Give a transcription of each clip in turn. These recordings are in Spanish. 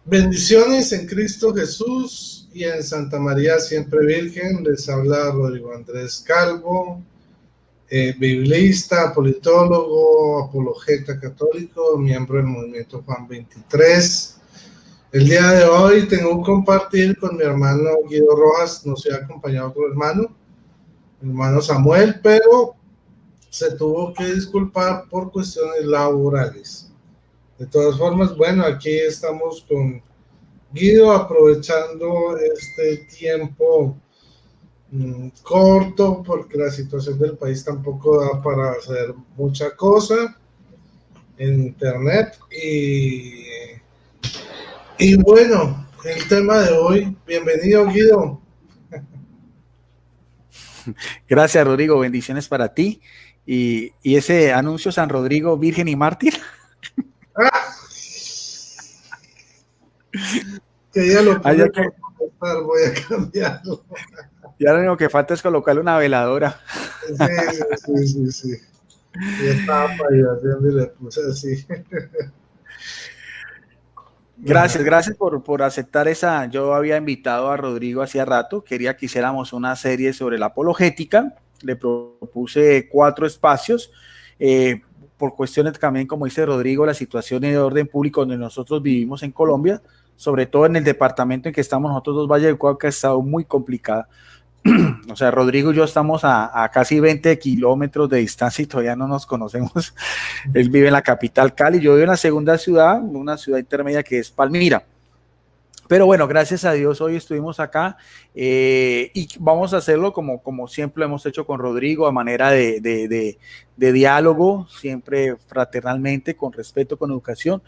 Bendiciones en Cristo Jesús y en Santa María Siempre Virgen. Les habla Rodrigo Andrés Calvo, biblista, politólogo, apologeta católico, miembro del movimiento Juan 23. El día de hoy tengo que compartir con mi hermano Guido Rojas. Nos ha acompañado otro hermano, mi hermano Samuel, pero se tuvo que disculpar por cuestiones laborales. De todas formas, bueno, aquí estamos con Guido, aprovechando este tiempo corto, porque la situación del país tampoco da para hacer mucha cosa en internet. Y bueno, el tema de hoy, bienvenido Guido. Gracias, Rodrigo, bendiciones para ti. Y ese anuncio San Rodrigo, Virgen y Mártir. ¡Ah! Que ya lo puse por comentar, voy a cambiarlo. Ya lo único que falta es colocarle una veladora. Sí. Ya estaba fallando y le puse así. Gracias por aceptar esa. Yo había invitado a Rodrigo hacía rato, quería que hiciéramos una serie sobre la apologética, le propuse 4 espacios, por cuestiones también, como dice Rodrigo, la situación de orden público donde nosotros vivimos en Colombia, sobre todo en el departamento en que estamos nosotros dos, Valle del Cauca, ha estado muy complicada. O sea, Rodrigo y yo estamos a casi 20 kilómetros de distancia y todavía no nos conocemos. Él vive en la capital Cali, yo vivo en la segunda ciudad, una ciudad intermedia que es Palmira. Pero bueno, gracias a Dios hoy estuvimos acá y vamos a hacerlo como siempre lo hemos hecho con Rodrigo, a manera de diálogo, siempre fraternalmente, con respeto, con educación.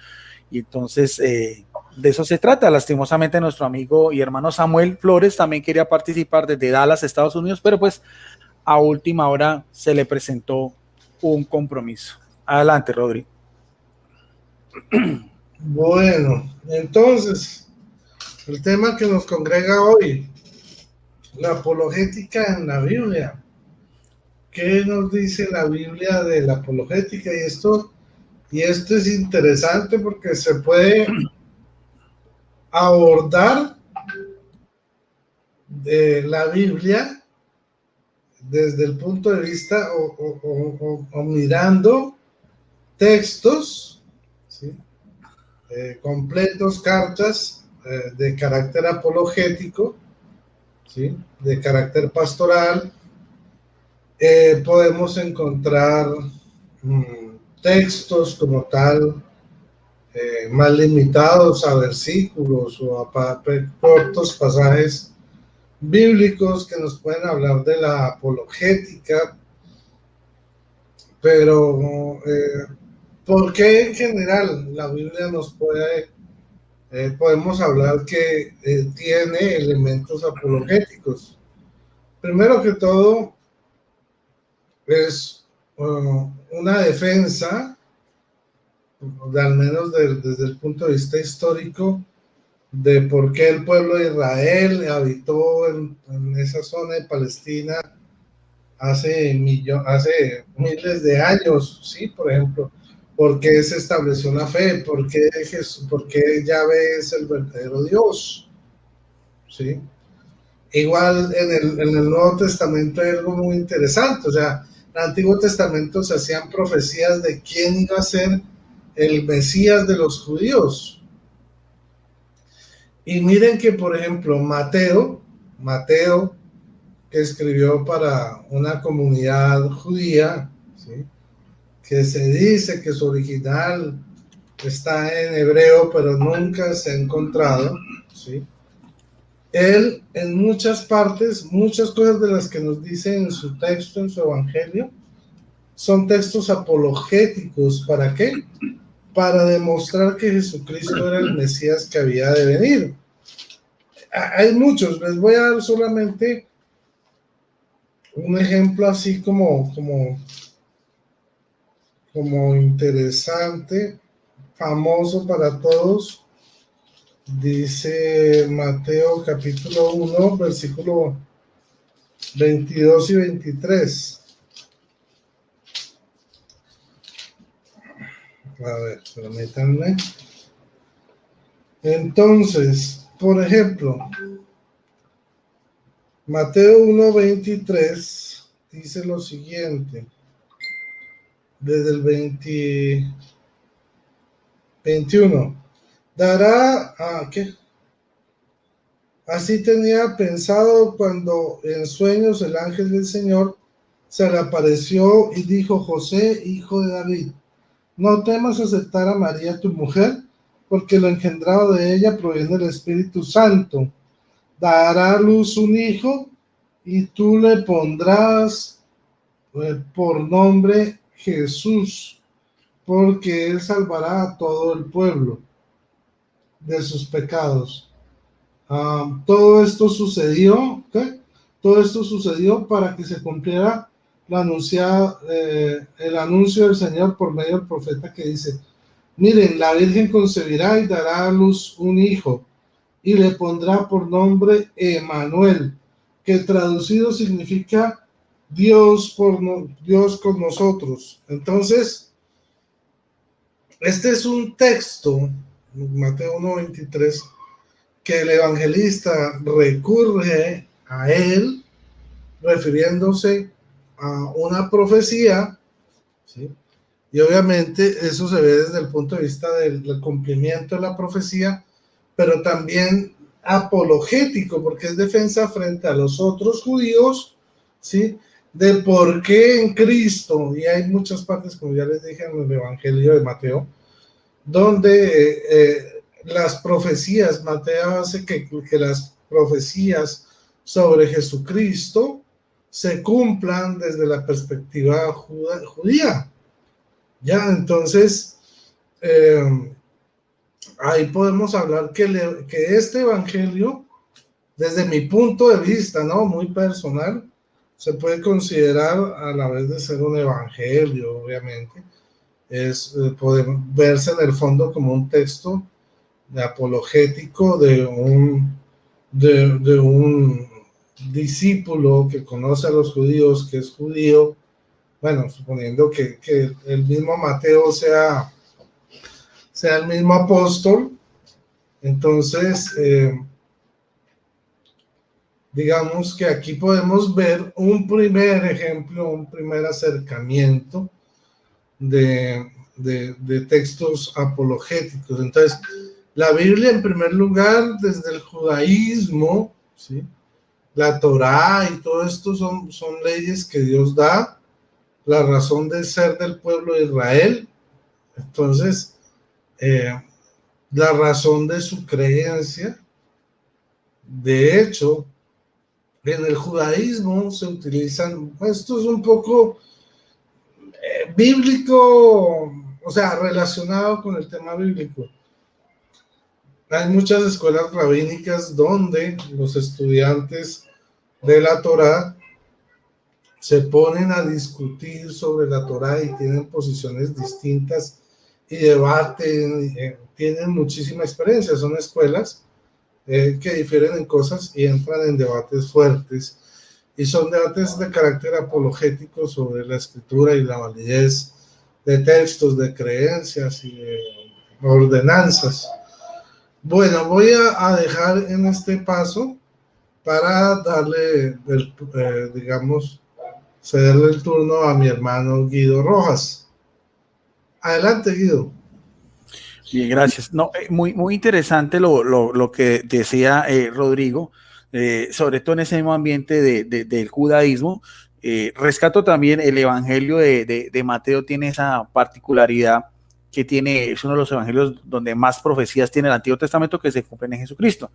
Y entonces de eso se trata. Lastimosamente nuestro amigo y hermano Samuel Flores también quería participar desde Dallas, Estados Unidos, pero pues a última hora se le presentó un compromiso. Adelante, Rodrigo. Bueno, entonces, el tema que nos congrega hoy, la apologética en la Biblia. ¿Qué nos dice la Biblia de la apologética? Y esto es interesante porque se puede abordar de la Biblia desde el punto de vista o mirando textos, ¿sí? Completos, cartas de carácter apologético, ¿sí? De carácter pastoral. Podemos encontrar textos como tal, más limitados a versículos o a cortos pasajes bíblicos que nos pueden hablar de la apologética, pero ¿por qué en general la Biblia nos podemos hablar que tiene elementos apologéticos? Primero que todo, es una defensa, al menos desde el punto de vista histórico, de por qué el pueblo de Israel habitó en esa zona de Palestina hace miles de años, ¿sí? Por ejemplo, por qué se estableció la fe, por qué Yahvé es el verdadero Dios, ¿sí? Igual en el Nuevo Testamento hay algo muy interesante, o sea, en el Antiguo Testamento se hacían profecías de quién iba a ser el Mesías de los judíos. Y miren que, por ejemplo, Mateo, que escribió para una comunidad judía, ¿sí? Que se dice que su original está en hebreo, pero nunca se ha encontrado, ¿sí? Él, en muchas partes, muchas cosas de las que nos dice en su texto, en su evangelio, son textos apologéticos. ¿Para qué? Para demostrar que Jesucristo era el Mesías que había de venir. Hay muchos, les voy a dar solamente un ejemplo así como interesante, famoso para todos. Dice Mateo capítulo 1, versículo 22 y 23. A ver, permítanme. Entonces, por ejemplo, Mateo 1:23 dice lo siguiente, desde el 21. Dará a ¿qué? Así tenía pensado cuando en sueños el ángel del Señor se le apareció y dijo: José, hijo de David, no temas aceptar a María tu mujer, porque lo engendrado de ella proviene del Espíritu Santo. Dará a luz un hijo y tú le pondrás por nombre Jesús, porque él salvará a todo el pueblo de sus pecados. Todo esto sucedió, ¿qué? Todo esto sucedió para que se cumpliera la anunciada, el anuncio del Señor por medio del profeta, que dice: miren, la Virgen concebirá y dará a luz un hijo y le pondrá por nombre Emanuel, que traducido significa Dios con nosotros. Entonces, este es un texto, Mateo 1:23, que el evangelista recurre a él refiriéndose a una profecía, ¿sí? Y obviamente eso se ve desde el punto de vista del cumplimiento de la profecía, pero también apologético, porque es defensa frente a los otros judíos, ¿sí? De por qué en Cristo, y hay muchas partes, como ya les dije, en el Evangelio de Mateo, donde las profecías, Mateo hace que las profecías sobre Jesucristo se cumplan desde la perspectiva judía. Ya, entonces, ahí podemos hablar que este evangelio, desde mi punto de vista, ¿no? Muy personal, se puede considerar a la vez de ser un evangelio, obviamente. Puede verse en el fondo como un texto de apologético de un discípulo que conoce a los judíos, que es judío, bueno, suponiendo que el mismo Mateo sea el mismo apóstol. Entonces, digamos que aquí podemos ver un primer ejemplo, un primer acercamiento de textos apologéticos. Entonces, la Biblia, en primer lugar, desde el judaísmo, ¿sí? La Torá y todo esto son leyes que Dios da, la razón de ser del pueblo de Israel. Entonces, la razón de su creencia. De hecho, en el judaísmo se utilizan, esto es un poco bíblico, o sea, relacionado con el tema bíblico. Hay muchas escuelas rabínicas donde los estudiantes de la Torá se ponen a discutir sobre la Torá y tienen posiciones distintas y debaten, tienen muchísima experiencia. Son escuelas que difieren en cosas y entran en debates fuertes, y son debates de carácter apologético sobre la escritura y la validez de textos, de creencias y de ordenanzas. Bueno, voy a dejar en este paso para darle, digamos, cederle el turno a mi hermano Guido Rojas. Adelante, Guido. Bien, gracias. No, muy interesante lo que decía Rodrigo, sobre todo en ese mismo ambiente del judaísmo. Rescato también el evangelio de Mateo, tiene esa particularidad que tiene, es uno de los evangelios donde más profecías tiene el Antiguo Testamento que se cumplen en Jesucristo.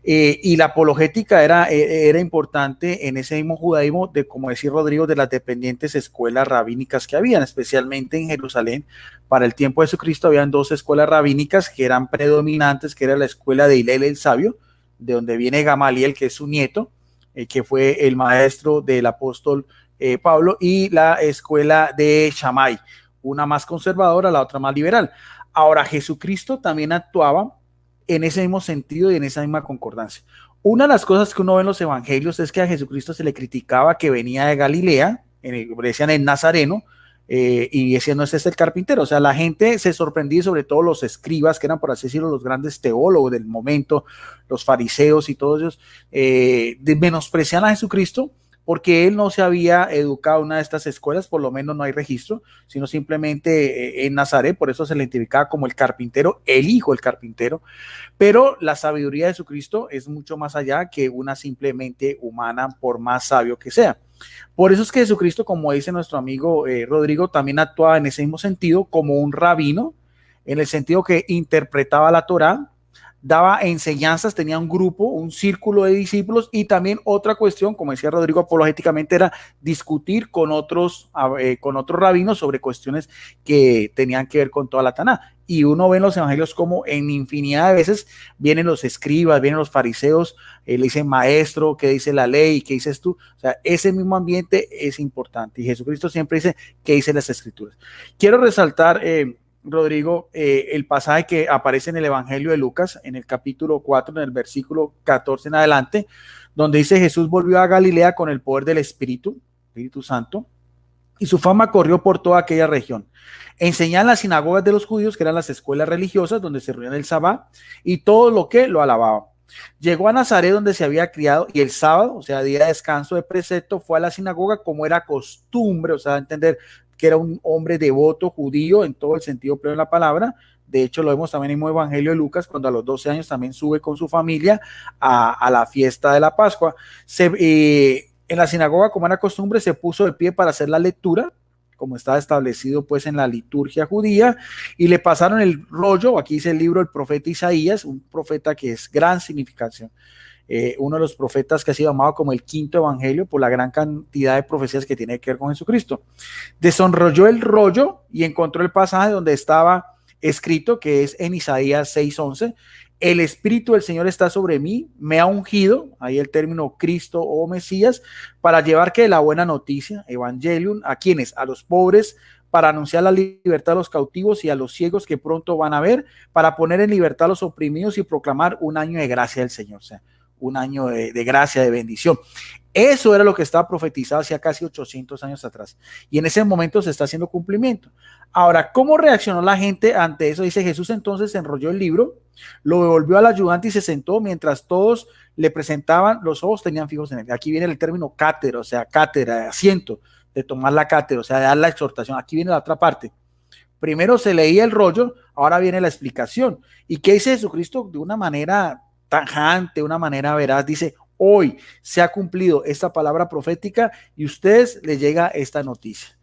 Y la apologética era importante en ese mismo judaísmo, de, como decía Rodrigo, de las dependientes escuelas rabínicas que habían, especialmente en Jerusalén. Para el tiempo de Jesucristo habían dos escuelas rabínicas que eran predominantes, que era la escuela de Hillel el Sabio, de donde viene Gamaliel, que es su nieto, que fue el maestro del apóstol Pablo, y la escuela de Shammai, una más conservadora, la otra más liberal. Ahora, Jesucristo también actuaba en ese mismo sentido y en esa misma concordancia. Una de las cosas que uno ve en los evangelios es que a Jesucristo se le criticaba que venía de Galilea, le decían el Nazareno, y decían, no, este es el carpintero. O sea, la gente se sorprendía, sobre todo los escribas, que eran, por así decirlo, los grandes teólogos del momento, los fariseos y todos ellos, menosprecian a Jesucristo porque él no se había educado en una de estas escuelas, por lo menos no hay registro, sino simplemente en Nazaret, por eso se le identificaba como el carpintero, el hijo del carpintero. Pero la sabiduría de Jesucristo es mucho más allá que una simplemente humana, por más sabio que sea. Por eso es que Jesucristo, como dice nuestro amigo Rodrigo, también actuaba en ese mismo sentido como un rabino, en el sentido que interpretaba la Torá, daba enseñanzas, tenía un grupo, un círculo de discípulos, y también otra cuestión, como decía Rodrigo, apologéticamente era discutir con otros rabinos sobre cuestiones que tenían que ver con toda la Taná. Y uno ve en los evangelios como en infinidad de veces vienen los escribas, vienen los fariseos, le dicen maestro, ¿qué dice la ley? ¿Qué dices tú? O sea, ese mismo ambiente es importante. Y Jesucristo siempre dice, ¿qué dicen las escrituras? Quiero resaltar, Rodrigo, el pasaje que aparece en el Evangelio de Lucas, en el capítulo 4, en el versículo 14 en adelante, donde dice, Jesús volvió a Galilea con el poder del Espíritu Santo, y su fama corrió por toda aquella región. Enseñaba en las sinagogas de los judíos, que eran las escuelas religiosas donde se reunían el sabbat, y todo lo que lo alababan. Llegó a Nazaret, donde se había criado, y el sábado, o sea, día de descanso de precepto, fue a la sinagoga como era costumbre, o sea, entender que era un hombre devoto judío en todo el sentido pleno de la palabra. De hecho, lo vemos también en el Evangelio de Lucas, cuando a los 12 años también sube con su familia a la fiesta de la Pascua. En la sinagoga, como era costumbre, se puso de pie para hacer la lectura, como estaba establecido pues en la liturgia judía, y le pasaron el rollo. Aquí dice el libro del profeta Isaías, un profeta que es gran significación, uno de los profetas que ha sido llamado como el quinto evangelio por la gran cantidad de profecías que tiene que ver con Jesucristo. Desenrolló el rollo y encontró el pasaje donde estaba escrito, que es en Isaías 6:11, el Espíritu del Señor está sobre mí, me ha ungido, ahí el término Cristo o Mesías, para llevar que la buena noticia, Evangelium, ¿a quiénes? A los pobres, para anunciar la libertad a los cautivos y a los ciegos que pronto van a ver, para poner en libertad a los oprimidos y proclamar un año de gracia del Señor, o sea, un año de gracia, de bendición. Eso era lo que estaba profetizado hacía casi 800 años atrás. Y en ese momento se está haciendo cumplimiento. Ahora, ¿cómo reaccionó la gente ante eso? Dice, Jesús entonces enrolló el libro, lo devolvió al ayudante y se sentó mientras todos le presentaban, los ojos tenían fijos en él. Aquí viene el término cátedra, o sea, cátedra, asiento, de tomar la cátedra, o sea, de dar la exhortación. Aquí viene la otra parte. Primero se leía el rollo, ahora viene la explicación. ¿Y qué dice Jesucristo? De una manera tajante, una manera veraz, dice, hoy se ha cumplido esta palabra profética y a ustedes les llega esta noticia.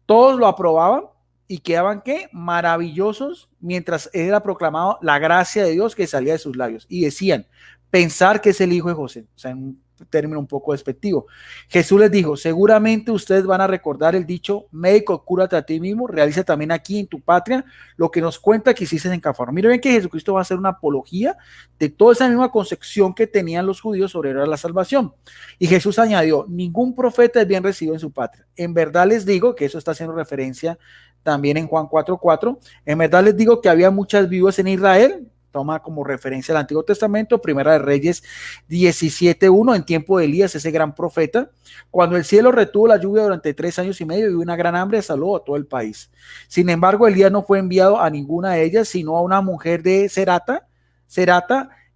Todos lo aprobaban y quedaban, ¿qué? Maravillosos mientras era proclamado la gracia de Dios que salía de sus labios. Y decían, pensar que es el hijo de José. O sea, en un término un poco despectivo. Jesús les dijo, seguramente ustedes van a recordar el dicho, médico, cúrate a ti mismo, realiza también aquí en tu patria lo que nos cuenta que hiciste en Cafarnaúm. Miren que Jesucristo va a hacer una apología de toda esa misma concepción que tenían los judíos sobre la salvación. Y Jesús añadió, ningún profeta es bien recibido en su patria. En verdad les digo, que eso está haciendo referencia también en Juan 4:4, en verdad les digo que había muchas viudas en Israel, toma como referencia el Antiguo Testamento, Primera de Reyes 17:1, en tiempo de Elías, ese gran profeta, cuando el cielo retuvo la lluvia durante 3 años y medio y una gran hambre asoló a todo el país. Sin embargo, Elías no fue enviado a ninguna de ellas, sino a una mujer de Serata,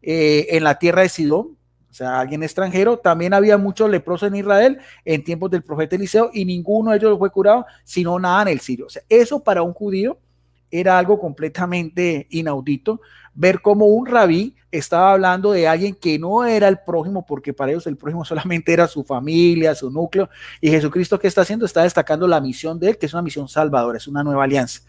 en la tierra de Sidón, o sea, alguien extranjero. También había muchos leprosos en Israel en tiempos del profeta Eliseo y ninguno de ellos fue curado, sino Naamán el sirio. O sea, eso para un judío era algo completamente inaudito, ver cómo un rabí estaba hablando de alguien que no era el prójimo, porque para ellos el prójimo solamente era su familia, su núcleo, y Jesucristo, ¿qué está haciendo? Está destacando la misión de él, que es una misión salvadora, es una nueva alianza.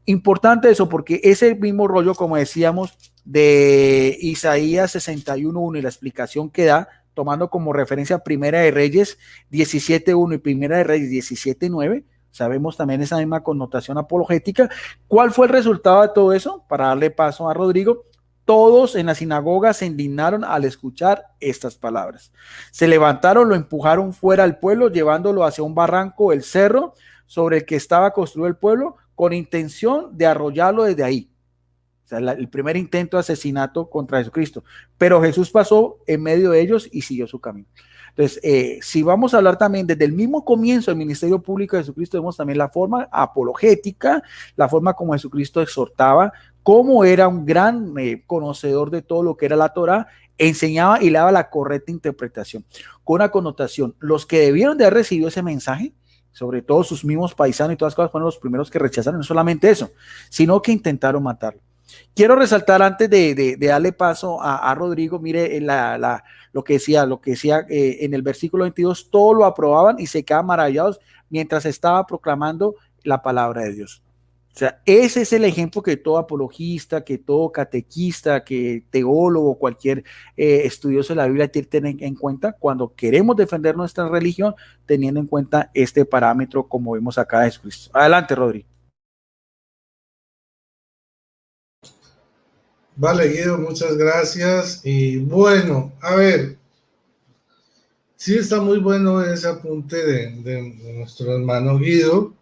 Importante eso, porque ese mismo rollo, como decíamos, de Isaías 61:1 y la explicación que da, tomando como referencia Primera de Reyes 17:1 y Primera de Reyes 17:9, sabemos también esa misma connotación apologética. ¿Cuál fue el resultado de todo eso? Para darle paso a Rodrigo, todos en la sinagoga se indignaron al escuchar estas palabras. Se levantaron, lo empujaron fuera al pueblo, llevándolo hacia un barranco, el cerro, sobre el que estaba construido el pueblo, con intención de arrollarlo desde ahí. O sea, el primer intento de asesinato contra Jesucristo. Pero Jesús pasó en medio de ellos y siguió su camino. Entonces, si vamos a hablar también desde el mismo comienzo del ministerio público de Jesucristo, vemos también la forma apologética, la forma como Jesucristo exhortaba, cómo era un gran conocedor de todo lo que era la Torá, enseñaba y le daba la correcta interpretación, con una connotación. Los que debieron de haber recibido ese mensaje, sobre todo sus mismos paisanos y todas las cosas, fueron los primeros que rechazaron, no solamente eso, sino que intentaron matarlo. Quiero resaltar antes de darle paso a Rodrigo, mire lo que decía en el versículo 22, todo lo aprobaban y se quedaban maravillados mientras estaba proclamando la palabra de Dios. O sea, ese es el ejemplo que todo apologista, que todo catequista, que teólogo, cualquier estudioso de la Biblia tiene que tener en cuenta cuando queremos defender nuestra religión, teniendo en cuenta este parámetro como vemos acá de Jesucristo. Adelante, Rodrigo. Vale, Guido, muchas gracias. Y bueno, a ver, sí está muy bueno ese apunte de nuestro hermano Guido.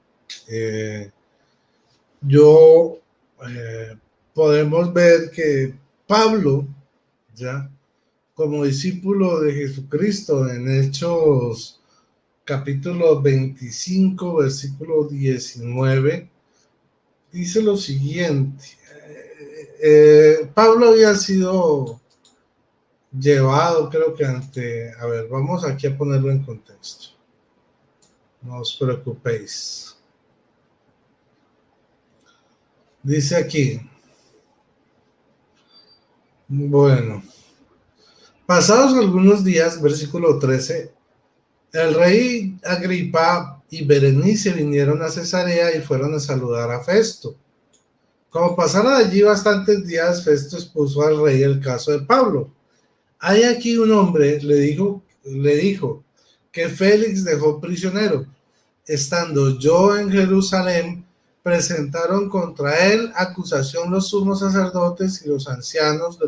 Yo podemos ver que Pablo, ya como discípulo de Jesucristo en Hechos capítulo 25, versículo 19, dice lo siguiente. Pablo había sido llevado, creo que a ver, vamos aquí a ponerlo en contexto. No os preocupéis. Dice aquí, bueno, pasados algunos días, versículo 13, el rey Agripa y Berenice vinieron a Cesarea y fueron a saludar a Festo. Como pasaron allí bastantes días, Festo expuso al rey el caso de Pablo. Hay aquí un hombre, le dijo que Félix dejó prisionero. Estando yo en Jerusalén, presentaron contra él acusación los sumos sacerdotes y los ancianos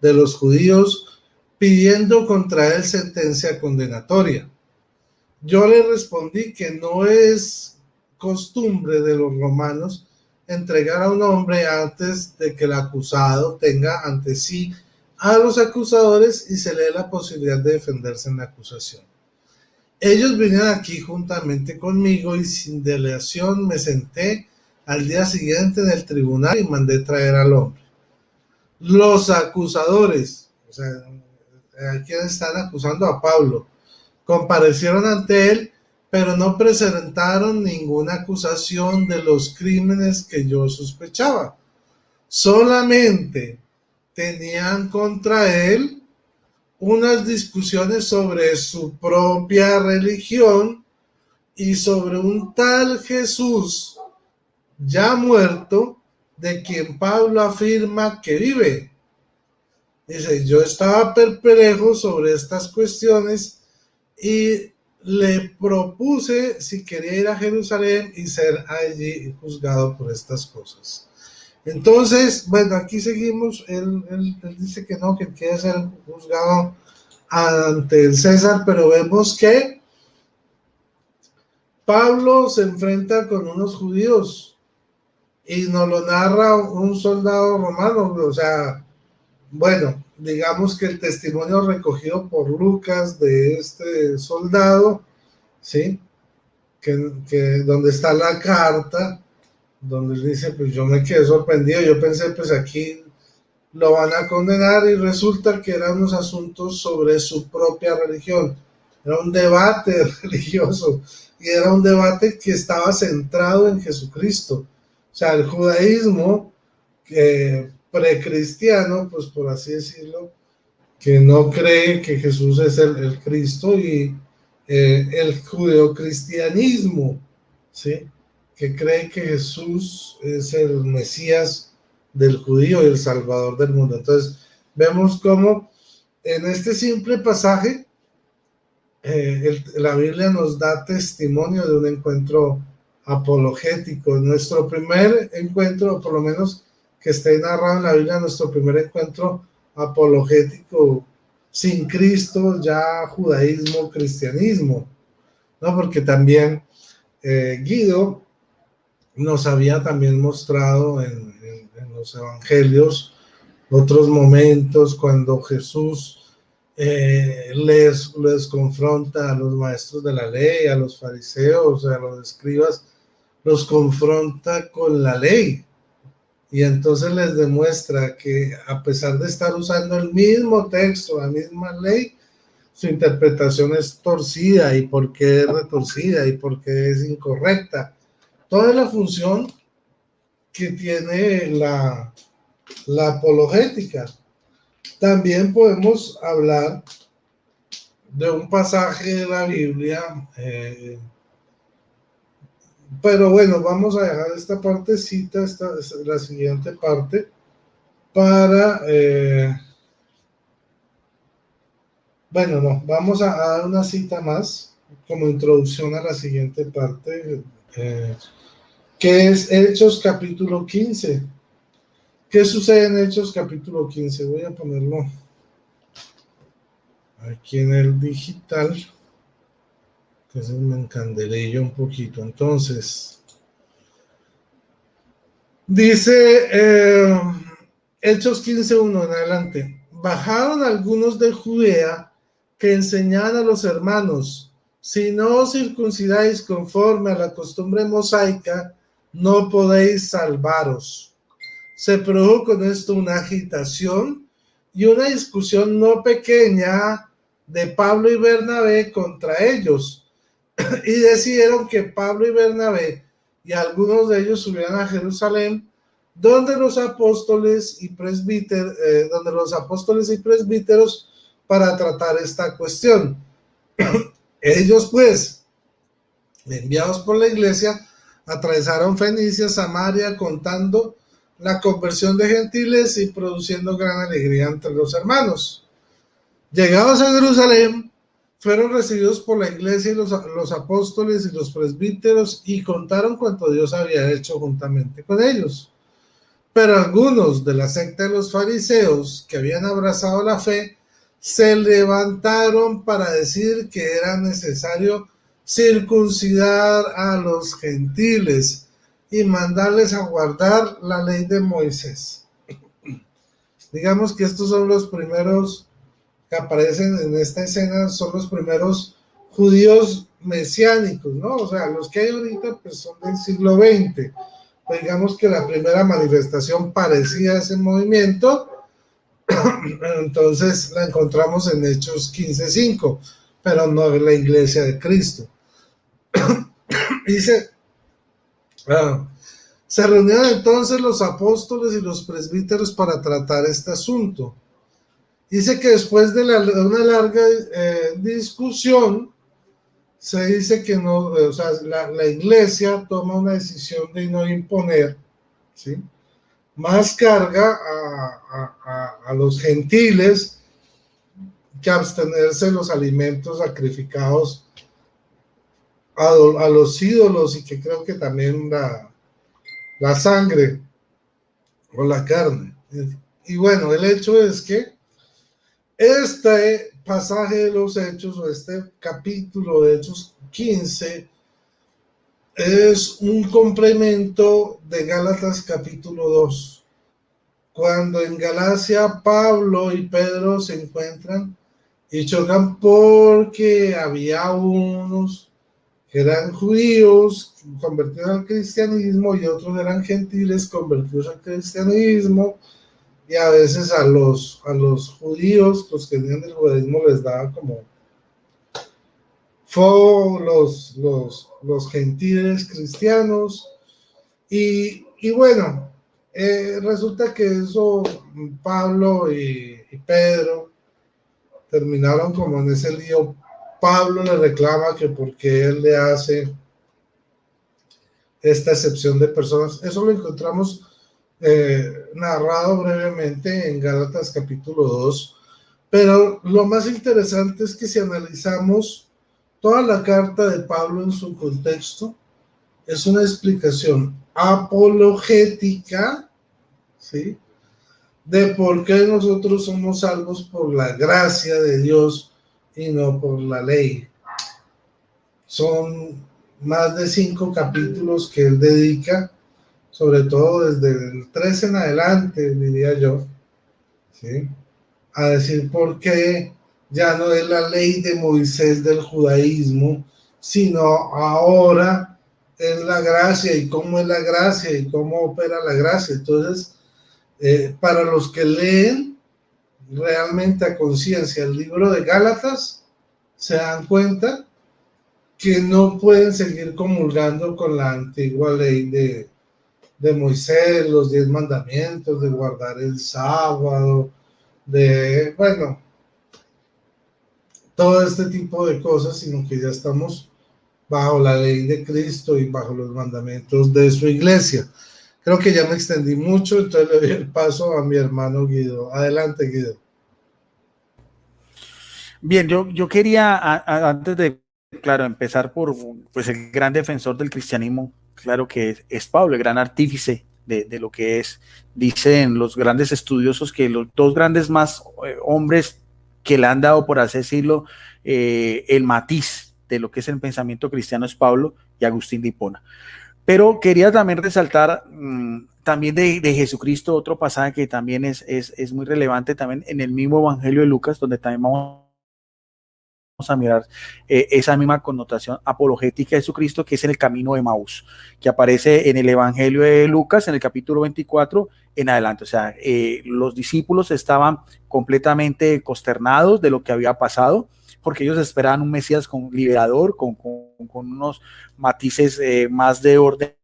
de los judíos, pidiendo contra él sentencia condenatoria. Yo le respondí que no es costumbre de los romanos entregar a un hombre antes de que el acusado tenga ante sí a los acusadores y se le dé la posibilidad de defenderse en la acusación. Ellos vinieron aquí juntamente conmigo y sin dilación me senté al día siguiente en el tribunal y mandé traer al hombre. Los acusadores, o sea, a quienes están acusando a Pablo, comparecieron ante él, pero no presentaron ninguna acusación de los crímenes que yo sospechaba. Solamente tenían contra él unas discusiones sobre su propia religión y sobre un tal Jesús ya muerto, de quien Pablo afirma que vive. Dice, yo estaba perplejo sobre estas cuestiones y le propuse si quería ir a Jerusalén y ser allí juzgado por estas cosas. Entonces, bueno, aquí seguimos, él dice que no, que quiere ser juzgado ante el César, pero vemos que Pablo se enfrenta con unos judíos y nos lo narra un soldado romano, o sea, bueno, digamos que el testimonio recogido por Lucas de este soldado, ¿sí? Que donde está la carta, donde él dice, pues yo me quedé sorprendido, yo pensé, pues aquí lo van a condenar y resulta que eran unos asuntos sobre su propia religión. Era un debate religioso y era un debate que estaba centrado en Jesucristo. O sea, el judaísmo precristiano, pues por así decirlo, que no cree que Jesús es el Cristo, y el judeocristianismo, ¿sí? Que cree que Jesús es el Mesías del judío y el Salvador del mundo. Entonces, vemos cómo en este simple pasaje la Biblia nos da testimonio de un encuentro apologético. Nuestro primer encuentro, por lo menos que esté narrado en la Biblia, nuestro primer encuentro apologético sin Cristo, ya judaísmo, cristianismo, ¿no? Porque también Guido nos había también mostrado en los evangelios, otros momentos cuando Jesús les confronta a los maestros de la ley, a los fariseos, a los escribas, los confronta con la ley. Y entonces les demuestra que a pesar de estar usando el mismo texto, la misma ley, su interpretación es torcida. ¿Y por qué es retorcida? ¿Y por qué es incorrecta? Toda la función que tiene la apologética. También podemos hablar de un pasaje de la Biblia, pero bueno, vamos a dejar esta partecita, la siguiente parte, para, bueno, no, vamos a dar una cita más como introducción a la siguiente parte, que es Hechos capítulo 15. ¿Qué sucede en Hechos capítulo 15? Voy a ponerlo aquí en el digital, que se me encandelillo un poquito. Entonces, dice Hechos 15:1 en adelante. Bajaron algunos de Judea que enseñaban a los hermanos: si no os circuncidáis conforme a la costumbre mosaica, no podéis salvaros. Se produjo con esto una agitación y una discusión no pequeña de Pablo y Bernabé contra ellos, y decidieron que Pablo y Bernabé y algunos de ellos subieran a Jerusalén, donde los apóstoles y presbíteros, para tratar esta cuestión. Ellos, pues, enviados por la iglesia, atravesaron Fenicia, Samaria, contando la conversión de gentiles y produciendo gran alegría entre los hermanos. Llegados a Jerusalén, fueron recibidos por la iglesia y los apóstoles y los presbíteros, y contaron cuanto Dios había hecho juntamente con ellos. Pero algunos de la secta de los fariseos, que habían abrazado la fe, se levantaron para decir que era necesario circuncidar a los gentiles y mandarles a guardar la ley de Moisés. Digamos que estos son los primeros que aparecen en esta escena, son los primeros judíos mesiánicos, ¿no? O sea, los que hay ahorita pues son del siglo XX. Pues digamos que la primera manifestación parecida a ese movimiento, entonces la encontramos en Hechos 15:5, pero no en la iglesia de Cristo. Dice, se reunieron entonces los apóstoles y los presbíteros para tratar este asunto. Dice que después de una larga discusión, se dice que no, o sea, la iglesia toma una decisión de no imponer, ¿sí?, más carga a los gentiles que abstenerse de los alimentos sacrificados a los ídolos, y que creo que también la sangre o la carne. Y bueno, el hecho es que este pasaje de los Hechos, o este capítulo de Hechos 15, es un complemento de Gálatas capítulo 2, cuando en Galacia Pablo y Pedro se encuentran y chocan porque había unos que eran judíos convertidos al cristianismo y otros eran gentiles convertidos al cristianismo, y a veces a los judíos, los que venían del judaísmo, les daba como los gentiles cristianos, y bueno, resulta que eso Pablo y Pedro terminaron como en ese lío. Pablo le reclama que por qué él le hace esta excepción de personas. Eso lo encontramos narrado brevemente en Gálatas capítulo 2, pero lo más interesante es que si analizamos toda la carta de Pablo en su contexto, es una explicación apologética, ¿sí?, de por qué nosotros somos salvos por la gracia de Dios y no por la ley. Son más de 5 capítulos que él dedica sobre todo desde el 13 en adelante, diría yo, ¿sí? A decir por qué ya no es la ley de Moisés del judaísmo, sino ahora es la gracia y cómo es la gracia y cómo opera la gracia. Entonces, para los que leen realmente a conciencia el libro de Gálatas, se dan cuenta que no pueden seguir comulgando con la antigua ley de Moisés, los 10 mandamientos, de guardar el sábado, de, bueno, todo este tipo de cosas, sino que ya estamos bajo la ley de Cristo y bajo los mandamientos de su iglesia. Creo que ya me extendí mucho, entonces le doy el paso a mi hermano Guido. Adelante, Guido. Bien, yo quería, antes de, claro, empezar por pues, el gran defensor del cristianismo, claro que es Pablo, el gran artífice de lo que es. Dicen los grandes estudiosos que los dos grandes más hombres que le han dado, por así decirlo, el matiz de lo que es el pensamiento cristiano es Pablo y Agustín de Hipona. Pero quería también resaltar también de Jesucristo otro pasaje que también es muy relevante también en el mismo Evangelio de Lucas, donde también vamos a mirar esa misma connotación apologética de Jesucristo, que es en el camino de Emaús, que aparece en el Evangelio de Lucas, en el capítulo 24 en adelante. O sea, los discípulos estaban completamente consternados de lo que había pasado, porque ellos esperaban un Mesías liberador, con unos matices más de orden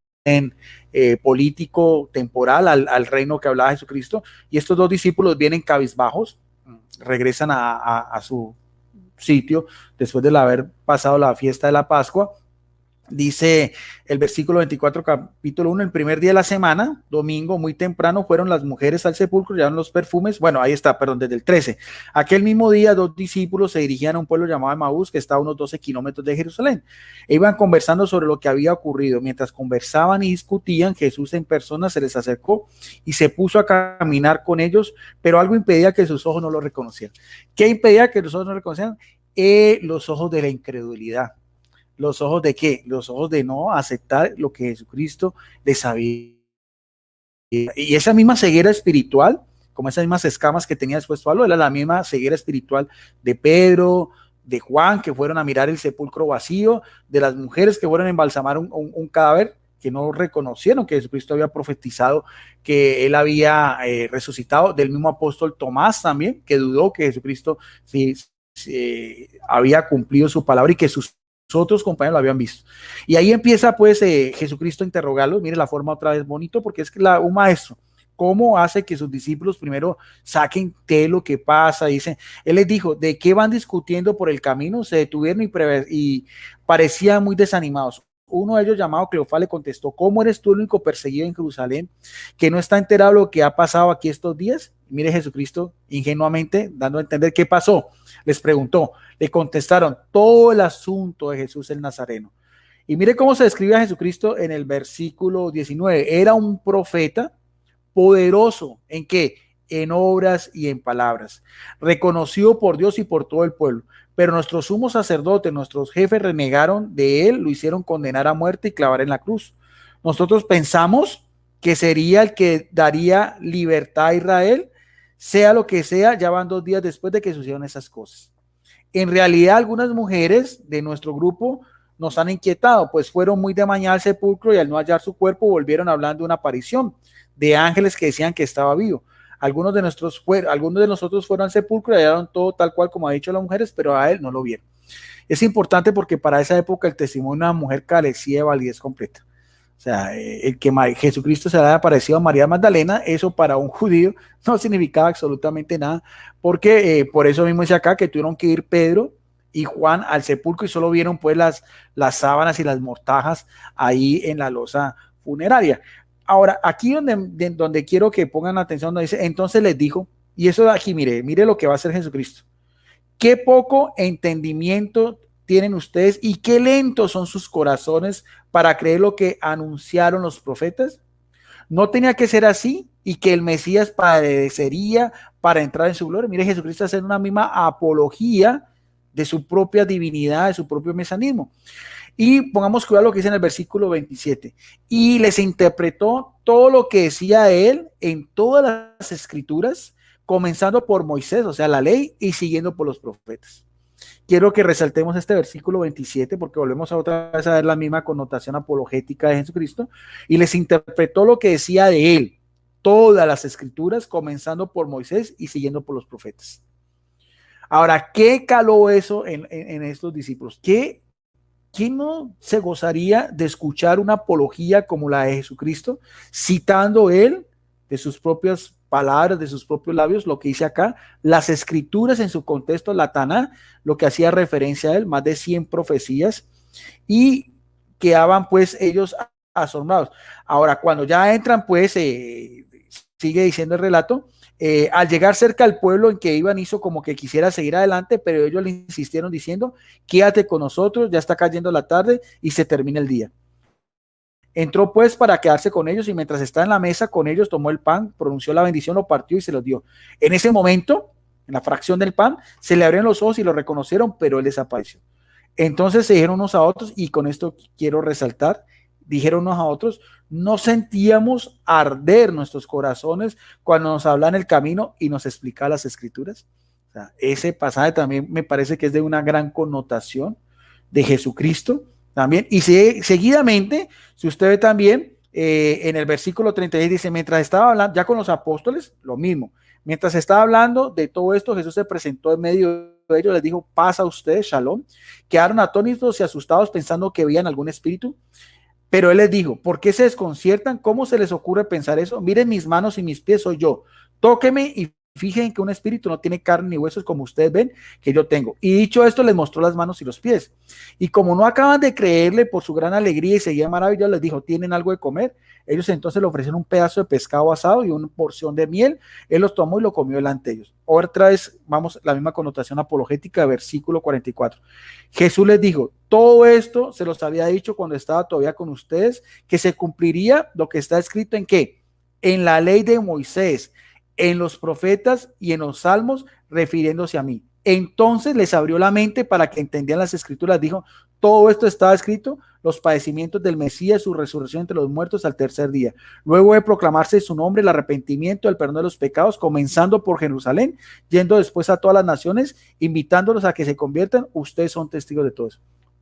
político, temporal, al reino que hablaba Jesucristo, y estos dos discípulos vienen cabizbajos, regresan a su sitio después de haber pasado la fiesta de la Pascua. Dice el versículo 24, capítulo 1, el primer día de la semana, domingo, muy temprano, fueron las mujeres al sepulcro, llevaron los perfumes, bueno, ahí está, perdón, desde el 13. Aquel mismo día, dos discípulos se dirigían a un pueblo llamado Emaús, que está a unos 12 kilómetros de Jerusalén. E iban conversando sobre lo que había ocurrido. Mientras conversaban y discutían, Jesús en persona se les acercó y se puso a caminar con ellos, pero algo impedía que sus ojos no lo reconocieran. ¿Qué impedía que los ojos no lo reconocieran? Los ojos de la incredulidad. ¿Los ojos de qué? Los ojos de no aceptar lo que Jesucristo les había. Y esa misma ceguera espiritual, como esas mismas escamas que tenía después Pablo, era la misma ceguera espiritual de Pedro, de Juan, que fueron a mirar el sepulcro vacío, de las mujeres que fueron a embalsamar un cadáver, que no reconocieron que Jesucristo había profetizado, que él había resucitado, del mismo apóstol Tomás también, que dudó que Jesucristo había cumplido su palabra y que sus otros compañeros lo habían visto. Y ahí empieza pues Jesucristo a interrogarlos. Mire la forma otra vez bonito, porque es que un maestro, ¿cómo hace que sus discípulos primero saquen de lo que pasa? Dice, él les dijo, ¿de qué van discutiendo por el camino? Se detuvieron y parecían muy desanimados. Uno de ellos, llamado Cleofás, le contestó, ¿cómo eres tú el único perseguido en Jerusalén que no está enterado de lo que ha pasado aquí estos días? Mire Jesucristo ingenuamente dando a entender qué pasó. Les preguntó, le contestaron todo el asunto de Jesús el Nazareno. Y mire cómo se describe a Jesucristo en el versículo 19. Era un profeta poderoso, ¿en qué? En obras y en palabras, reconocido por Dios y por todo el pueblo. Pero nuestros sumos sacerdotes, nuestros jefes renegaron de él, lo hicieron condenar a muerte y clavar en la cruz. Nosotros pensamos que sería el que daría libertad a Israel, sea lo que sea. Ya van 2 días después de que sucedieron esas cosas. En realidad, algunas mujeres de nuestro grupo nos han inquietado, pues fueron muy de mañana al sepulcro y al no hallar su cuerpo volvieron hablando de una aparición de ángeles que decían que estaba vivo. Algunos de nosotros fueron al sepulcro y hallaron todo tal cual como ha dicho las mujeres, pero a él no lo vieron. Es importante porque para esa época el testimonio de una mujer carecía de validez completa. O sea, el que Jesucristo se haya aparecido a María Magdalena, eso para un judío no significaba absolutamente nada, porque por eso mismo dice acá que tuvieron que ir Pedro y Juan al sepulcro y solo vieron pues las sábanas y las mortajas ahí en la losa funeraria. Ahora, aquí donde quiero que pongan atención, donde dice, entonces les dijo, y eso de aquí, mire lo que va a hacer Jesucristo. Qué poco entendimiento tienen ustedes y qué lentos son sus corazones para creer lo que anunciaron los profetas. No tenía que ser así y que el Mesías padecería para entrar en su gloria. Mire, Jesucristo hace una misma apología de su propia divinidad, de su propio mesianismo. Y pongamos cuidado lo que dice en el versículo 27. Y les interpretó todo lo que decía él en todas las escrituras, comenzando por Moisés, o sea, la ley, y siguiendo por los profetas. Quiero que resaltemos este versículo 27 porque volvemos a otra vez a ver la misma connotación apologética de Jesucristo. Y les interpretó lo que decía de él, todas las escrituras, comenzando por Moisés y siguiendo por los profetas. Ahora, ¿qué caló eso en estos discípulos? ¿Quién no se gozaría de escuchar una apología como la de Jesucristo, citando él de sus propias palabras, de sus propios labios, lo que dice acá, las escrituras en su contexto, la Taná, lo que hacía referencia a él, más de 100 profecías, y quedaban pues ellos asombrados. Ahora, cuando ya entran, pues, sigue diciendo el relato, al llegar cerca al pueblo en que iban, hizo como que quisiera seguir adelante, pero ellos le insistieron diciendo, quédate con nosotros, ya está cayendo la tarde y se termina el día. Entró pues para quedarse con ellos y mientras estaba en la mesa con ellos, tomó el pan, pronunció la bendición, lo partió y se los dio. En ese momento, en la fracción del pan, se le abrieron los ojos y lo reconocieron, pero él desapareció. Entonces se dijeron unos a otros, y con esto quiero resaltar, dijeron unos a otros, no sentíamos arder nuestros corazones cuando nos habla en el camino y nos explica las escrituras. O sea, ese pasaje también me parece que es de una gran connotación de Jesucristo también. Y seguidamente, si usted ve también, en el versículo 36 dice, mientras estaba hablando, ya con los apóstoles, lo mismo. Mientras estaba hablando de todo esto, Jesús se presentó en medio de ellos, les dijo, paz a ustedes, shalom. Quedaron atónitos y asustados pensando que veían algún espíritu. Pero él les dijo, ¿por qué se desconciertan? ¿Cómo se les ocurre pensar eso? Miren mis manos y mis pies, soy yo. Tóqueme y fíjense que un espíritu no tiene carne ni huesos como ustedes ven que yo tengo. Y dicho esto, les mostró las manos y los pies. Y como no acaban de creerle por su gran alegría y seguían maravillados, les dijo, ¿tienen algo de comer? Ellos entonces le ofrecieron un pedazo de pescado asado y una porción de miel. Él los tomó y lo comió delante de ellos. Otra vez, vamos, la misma connotación apologética, versículo 44. Jesús les dijo, todo esto se los había dicho cuando estaba todavía con ustedes, que se cumpliría lo que está escrito en qué, en la ley de Moisés, en los profetas y en los salmos, refiriéndose a mí. Entonces les abrió la mente para que entendieran las escrituras. Dijo, todo esto estaba escrito, los padecimientos del Mesías, su resurrección entre los muertos al tercer día. Luego de proclamarse su nombre, el arrepentimiento, el perdón de los pecados, comenzando por Jerusalén, yendo después a todas las naciones, invitándolos a que se conviertan. Ustedes son testigos de todo eso.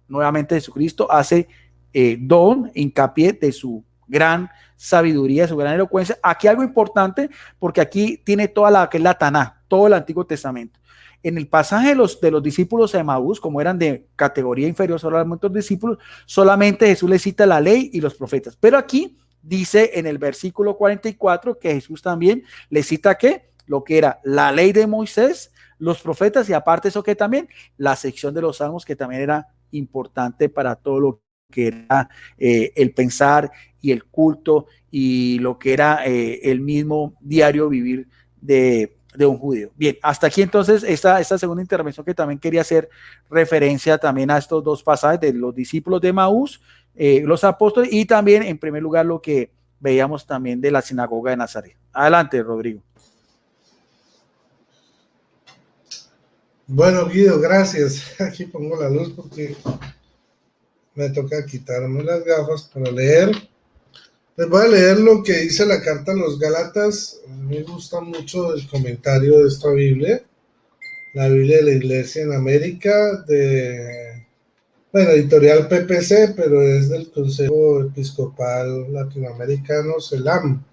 Nuevamente Jesucristo hace hincapié de su gran sabiduría, su gran elocuencia. Aquí algo importante, porque aquí tiene toda la que es la Taná, todo el Antiguo Testamento. En el pasaje de los discípulos de Emaús, como eran de categoría inferior solo a muchos discípulos, solamente Jesús les cita la ley y los profetas. Pero aquí dice en el versículo 44 que Jesús también les cita ¿qué? Lo que era la ley de Moisés, los profetas y aparte eso que también la sección de los salmos, que también era importante para todo lo que era el pensar y el culto y lo que era el mismo diario vivir de un judío. Bien, hasta aquí entonces esta segunda intervención, que también quería hacer referencia también a estos dos pasajes de los discípulos de Emaús, los apóstoles, y también en primer lugar lo que veíamos también de la sinagoga de Nazaret. Adelante, Rodrigo. Bueno, Guido, gracias. Aquí pongo la luz porque me toca quitarme las gafas para leer. Les voy a leer lo que dice la carta a los Gálatas. Me gusta mucho el comentario de esta Biblia, la Biblia de la Iglesia en América, de, bueno, editorial PPC, pero es del Consejo Episcopal Latinoamericano, CELAM.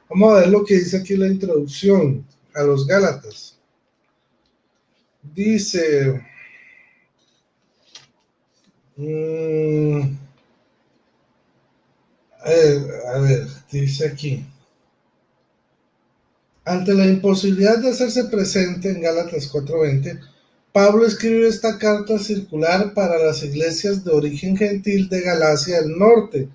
Vamos a ver lo que dice aquí la introducción a los Gálatas. Dice... A ver, dice aquí. Ante la imposibilidad de hacerse presente en Gálatas 4:20, Pablo escribe esta carta circular para las iglesias de origen gentil de Galacia del Norte.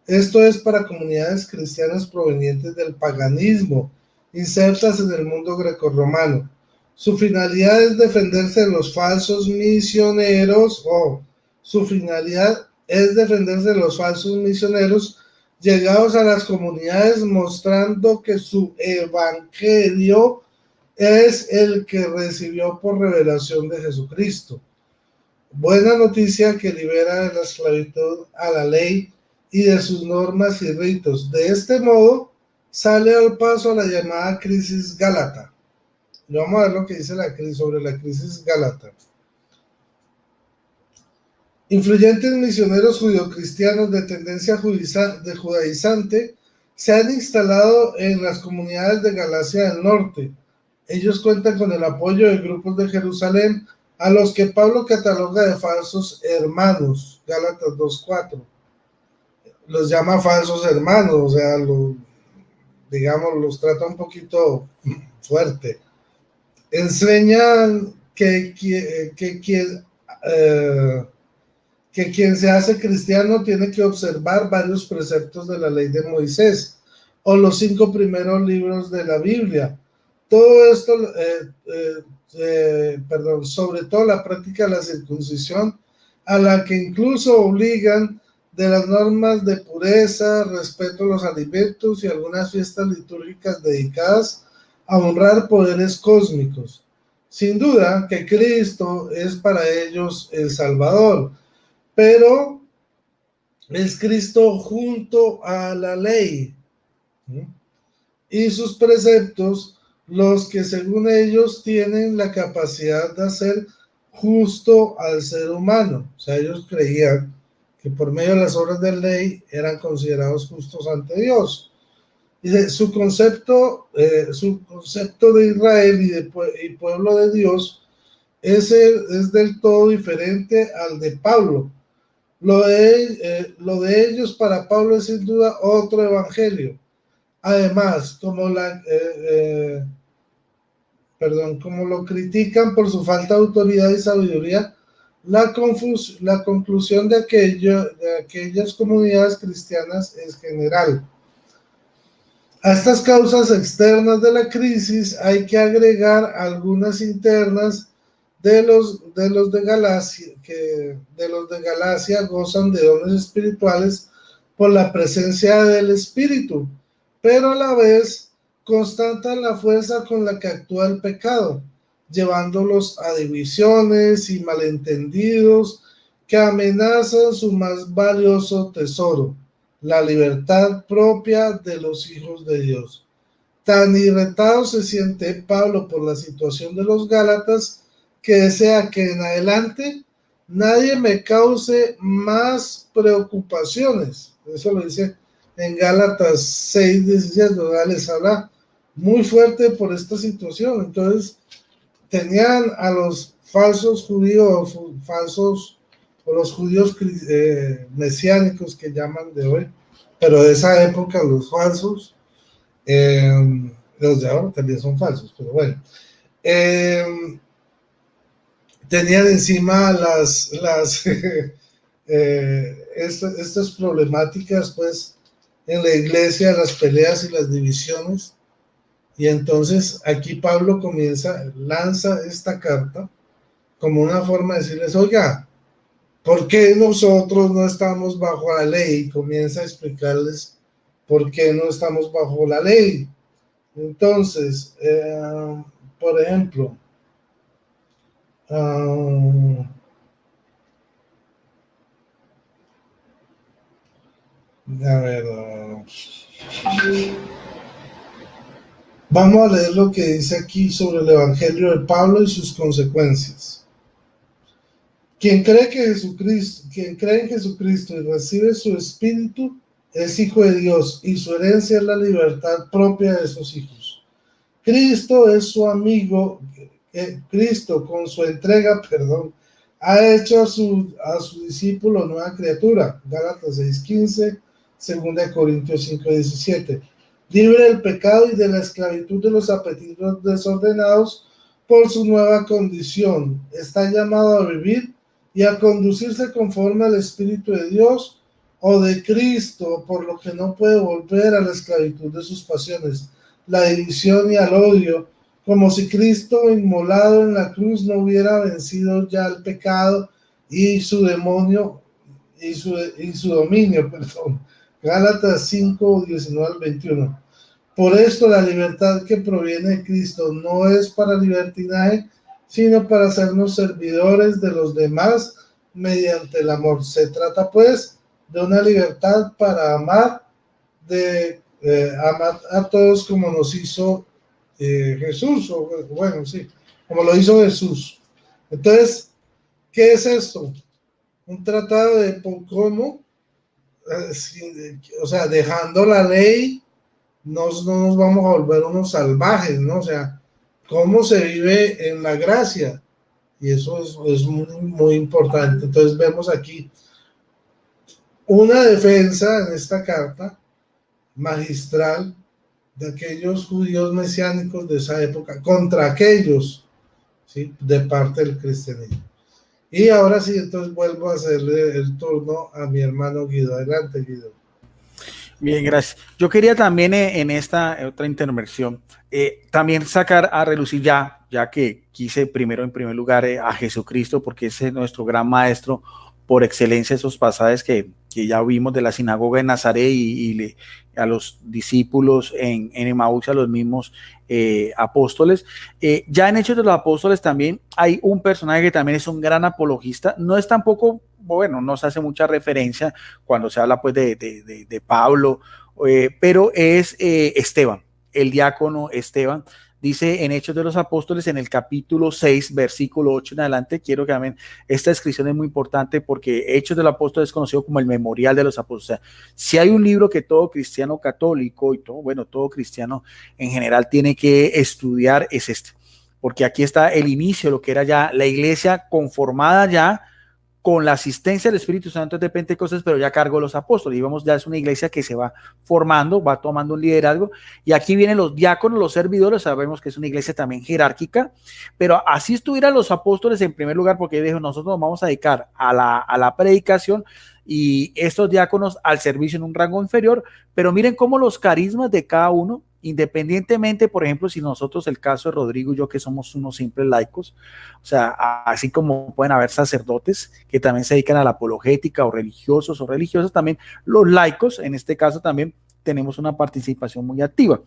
Esto es para comunidades cristianas provenientes del paganismo, insertas en el mundo grecorromano. Su finalidad es defenderse de los falsos misioneros, su finalidad es defenderse de los falsos misioneros llegados a las comunidades, mostrando que su evangelio es el que recibió por revelación de Jesucristo. buena noticia que libera de la esclavitud a la ley y de sus normas y ritos. De este modo, sale al paso a la llamada crisis gálata. Y vamos a ver lo que dice la crisis sobre la crisis gálata. Influyentes misioneros judio-cristianos de tendencia judaizante se han instalado en las comunidades de Galacia del Norte. Ellos cuentan con el apoyo de grupos de Jerusalén a los que Pablo cataloga de falsos hermanos, Gálatas 2:4. Los llama falsos hermanos, o sea, digamos, los trata un poquito fuerte. Enseñan que quien se hace cristiano tiene que observar varios preceptos de la ley de Moisés o los 5 primeros libros de la Biblia. Todo esto, sobre todo la práctica de la circuncisión, a la que incluso obligan de las normas de pureza, respeto a los alimentos y algunas fiestas litúrgicas dedicadas a honrar poderes cósmicos. Sin duda que Cristo es para ellos el Salvador, pero es Cristo junto a la ley, ¿sí? Y sus preceptos los que según ellos tienen la capacidad de hacer justo al ser humano. O sea, ellos creían que por medio de las obras de ley eran considerados justos ante Dios. Y su concepto de Israel y pueblo de Dios es del todo diferente al de Pablo. Lo de ellos para Pablo es sin duda otro evangelio. Además, como lo critican por su falta de autoridad y sabiduría, la conclusión de aquellas comunidades cristianas es general. A estas causas externas de la crisis hay que agregar algunas internas de los de Galacia gozan de dones espirituales por la presencia del Espíritu, pero a la vez constatan la fuerza con la que actúa el pecado, llevándolos a divisiones y malentendidos que amenazan su más valioso tesoro, la libertad propia de los hijos de Dios. Tan irritado se siente Pablo por la situación de los Gálatas que desea que en adelante nadie me cause más preocupaciones. Eso lo dice en Gálatas 6:17, donde les habla muy fuerte por esta situación. Entonces, tenían a los falsos judíos, o los judíos mesiánicos que llaman de hoy, pero de esa época los falsos, los de ahora también son falsos, pero bueno. Tenían encima estas problemáticas, pues, en la iglesia, las peleas y las divisiones. Y entonces aquí Pablo lanza esta carta como una forma de decirles, oiga, ¿por qué nosotros no estamos bajo la ley? Y comienza a explicarles por qué no estamos bajo la ley. Entonces, por ejemplo, vamos a leer lo que dice aquí sobre el Evangelio de Pablo y sus consecuencias. Quien cree en Jesucristo y recibe su Espíritu es hijo de Dios, y su herencia es la libertad propia de sus hijos. Cristo es su amigo. Cristo con su entrega, ha hecho a su discípulo nueva criatura. Gálatas 6:15, 2 Corintios 5:17. Libre del pecado y de la esclavitud de los apetitos desordenados por su nueva condición. Está llamado a vivir y a conducirse conforme al Espíritu de Dios o de Cristo, por lo que no puede volver a la esclavitud de sus pasiones, la división y al odio, como si Cristo inmolado en la cruz no hubiera vencido ya el pecado y su demonio y su dominio. Gálatas 5:19-21. Por esto la libertad que proviene de Cristo no es para libertinaje, sino para hacernos servidores de los demás mediante el amor. Se trata pues de una libertad para amar, amar a todos como nos hizo Jesús, o bueno, sí, como lo hizo Jesús. Entonces, ¿qué es esto? Un tratado de cómo, o sea, dejando la ley, no nos vamos a volver unos salvajes, ¿no? O sea, cómo se vive en la gracia. Y eso es muy, muy importante. Entonces vemos aquí una defensa en esta carta magistral de aquellos judíos mesiánicos de esa época contra aquellos, ¿sí?, de parte del cristianismo. Y ahora sí, entonces vuelvo a hacerle el turno a mi hermano Guido. Adelante, Guido. Bien, gracias. Yo quería también en esta otra intervención también sacar a relucir ya que quise primero en primer lugar a Jesucristo, porque ese es nuestro gran maestro por excelencia, esos pasajes que ya vimos de la sinagoga de Nazaret y a los discípulos en Emaús, a los mismos apóstoles. Ya en Hechos de los Apóstoles también hay un personaje que también es un gran apologista, no es tampoco, bueno, no se hace mucha referencia cuando se habla pues de Pablo, pero es Esteban, el diácono Esteban. Dice en Hechos de los Apóstoles, en el capítulo 6, versículo 8 en adelante, quiero que vean, esta descripción es muy importante porque Hechos de los Apóstoles es conocido como el memorial de los apóstoles. O sea, si hay un libro que todo cristiano católico y todo cristiano en general tiene que estudiar, es este. Porque aquí está el inicio de lo que era ya la iglesia conformada ya con la asistencia del Espíritu Santo de Pentecostés, pero ya cargo los apóstoles. Y vamos, ya es una iglesia que se va formando, va tomando un liderazgo. Y aquí vienen los diáconos, los servidores. Sabemos que es una iglesia también jerárquica, pero así estuvieran los apóstoles en primer lugar, porque dijo, nosotros nos vamos a dedicar a la predicación y estos diáconos al servicio en un rango inferior. Pero miren cómo los carismas de cada uno, independientemente, por ejemplo, si nosotros, el caso de Rodrigo y yo, que somos unos simples laicos, o sea, así como pueden haber sacerdotes que también se dedican a la apologética o religiosas, también los laicos, en este caso también tenemos una participación muy activa.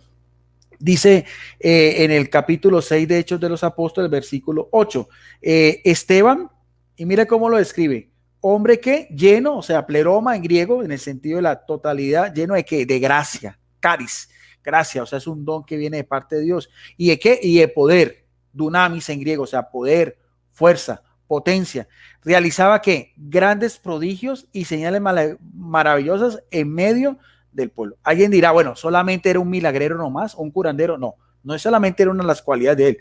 Dice en el capítulo 6 de Hechos de los Apóstoles, versículo 8, Esteban, y mira cómo lo describe, hombre que lleno, o sea, pleroma en griego, en el sentido de la totalidad, lleno de qué, de gracia, caris, gracia, o sea, es un don que viene de parte de Dios. ¿Y de qué? Y de poder, dunamis en griego, o sea, poder, fuerza, potencia. Realizaba ¿qué? Grandes prodigios y señales maravillosas en medio del pueblo. Alguien dirá, bueno, solamente era un milagrero nomás, un curandero. No, no solamente era una de las cualidades de él.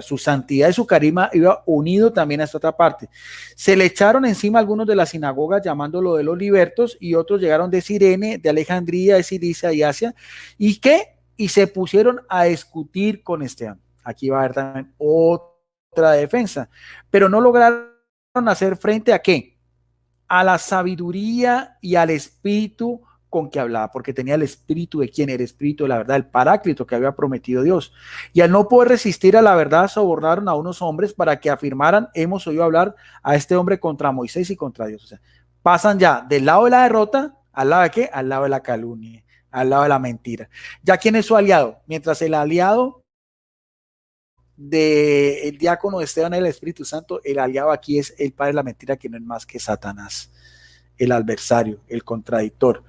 Su santidad y su carisma iba unido también a esta otra parte. Se le echaron encima algunos de la sinagoga llamándolo de los libertos y otros llegaron de Cirene, de Alejandría, de Cilicia y Asia. ¿Y qué? Y se pusieron a discutir con Esteban. Aquí va a haber también otra defensa, pero no lograron hacer frente a qué? A la sabiduría y al espíritu con que hablaba, porque tenía el espíritu de quién, el espíritu de la verdad, el paráclito que había prometido Dios. Y al no poder resistir a la verdad, sobornaron a unos hombres para que afirmaran, hemos oído hablar a este hombre contra Moisés y contra Dios. O sea, pasan ya del lado de la derrota, ¿al lado de qué? Al lado de la calumnia, al lado de la mentira. ¿Ya quién es su aliado? Mientras el aliado del diácono Esteban el Espíritu Santo, el aliado aquí es el padre de la mentira, que no es más que Satanás, el adversario, el contradictor.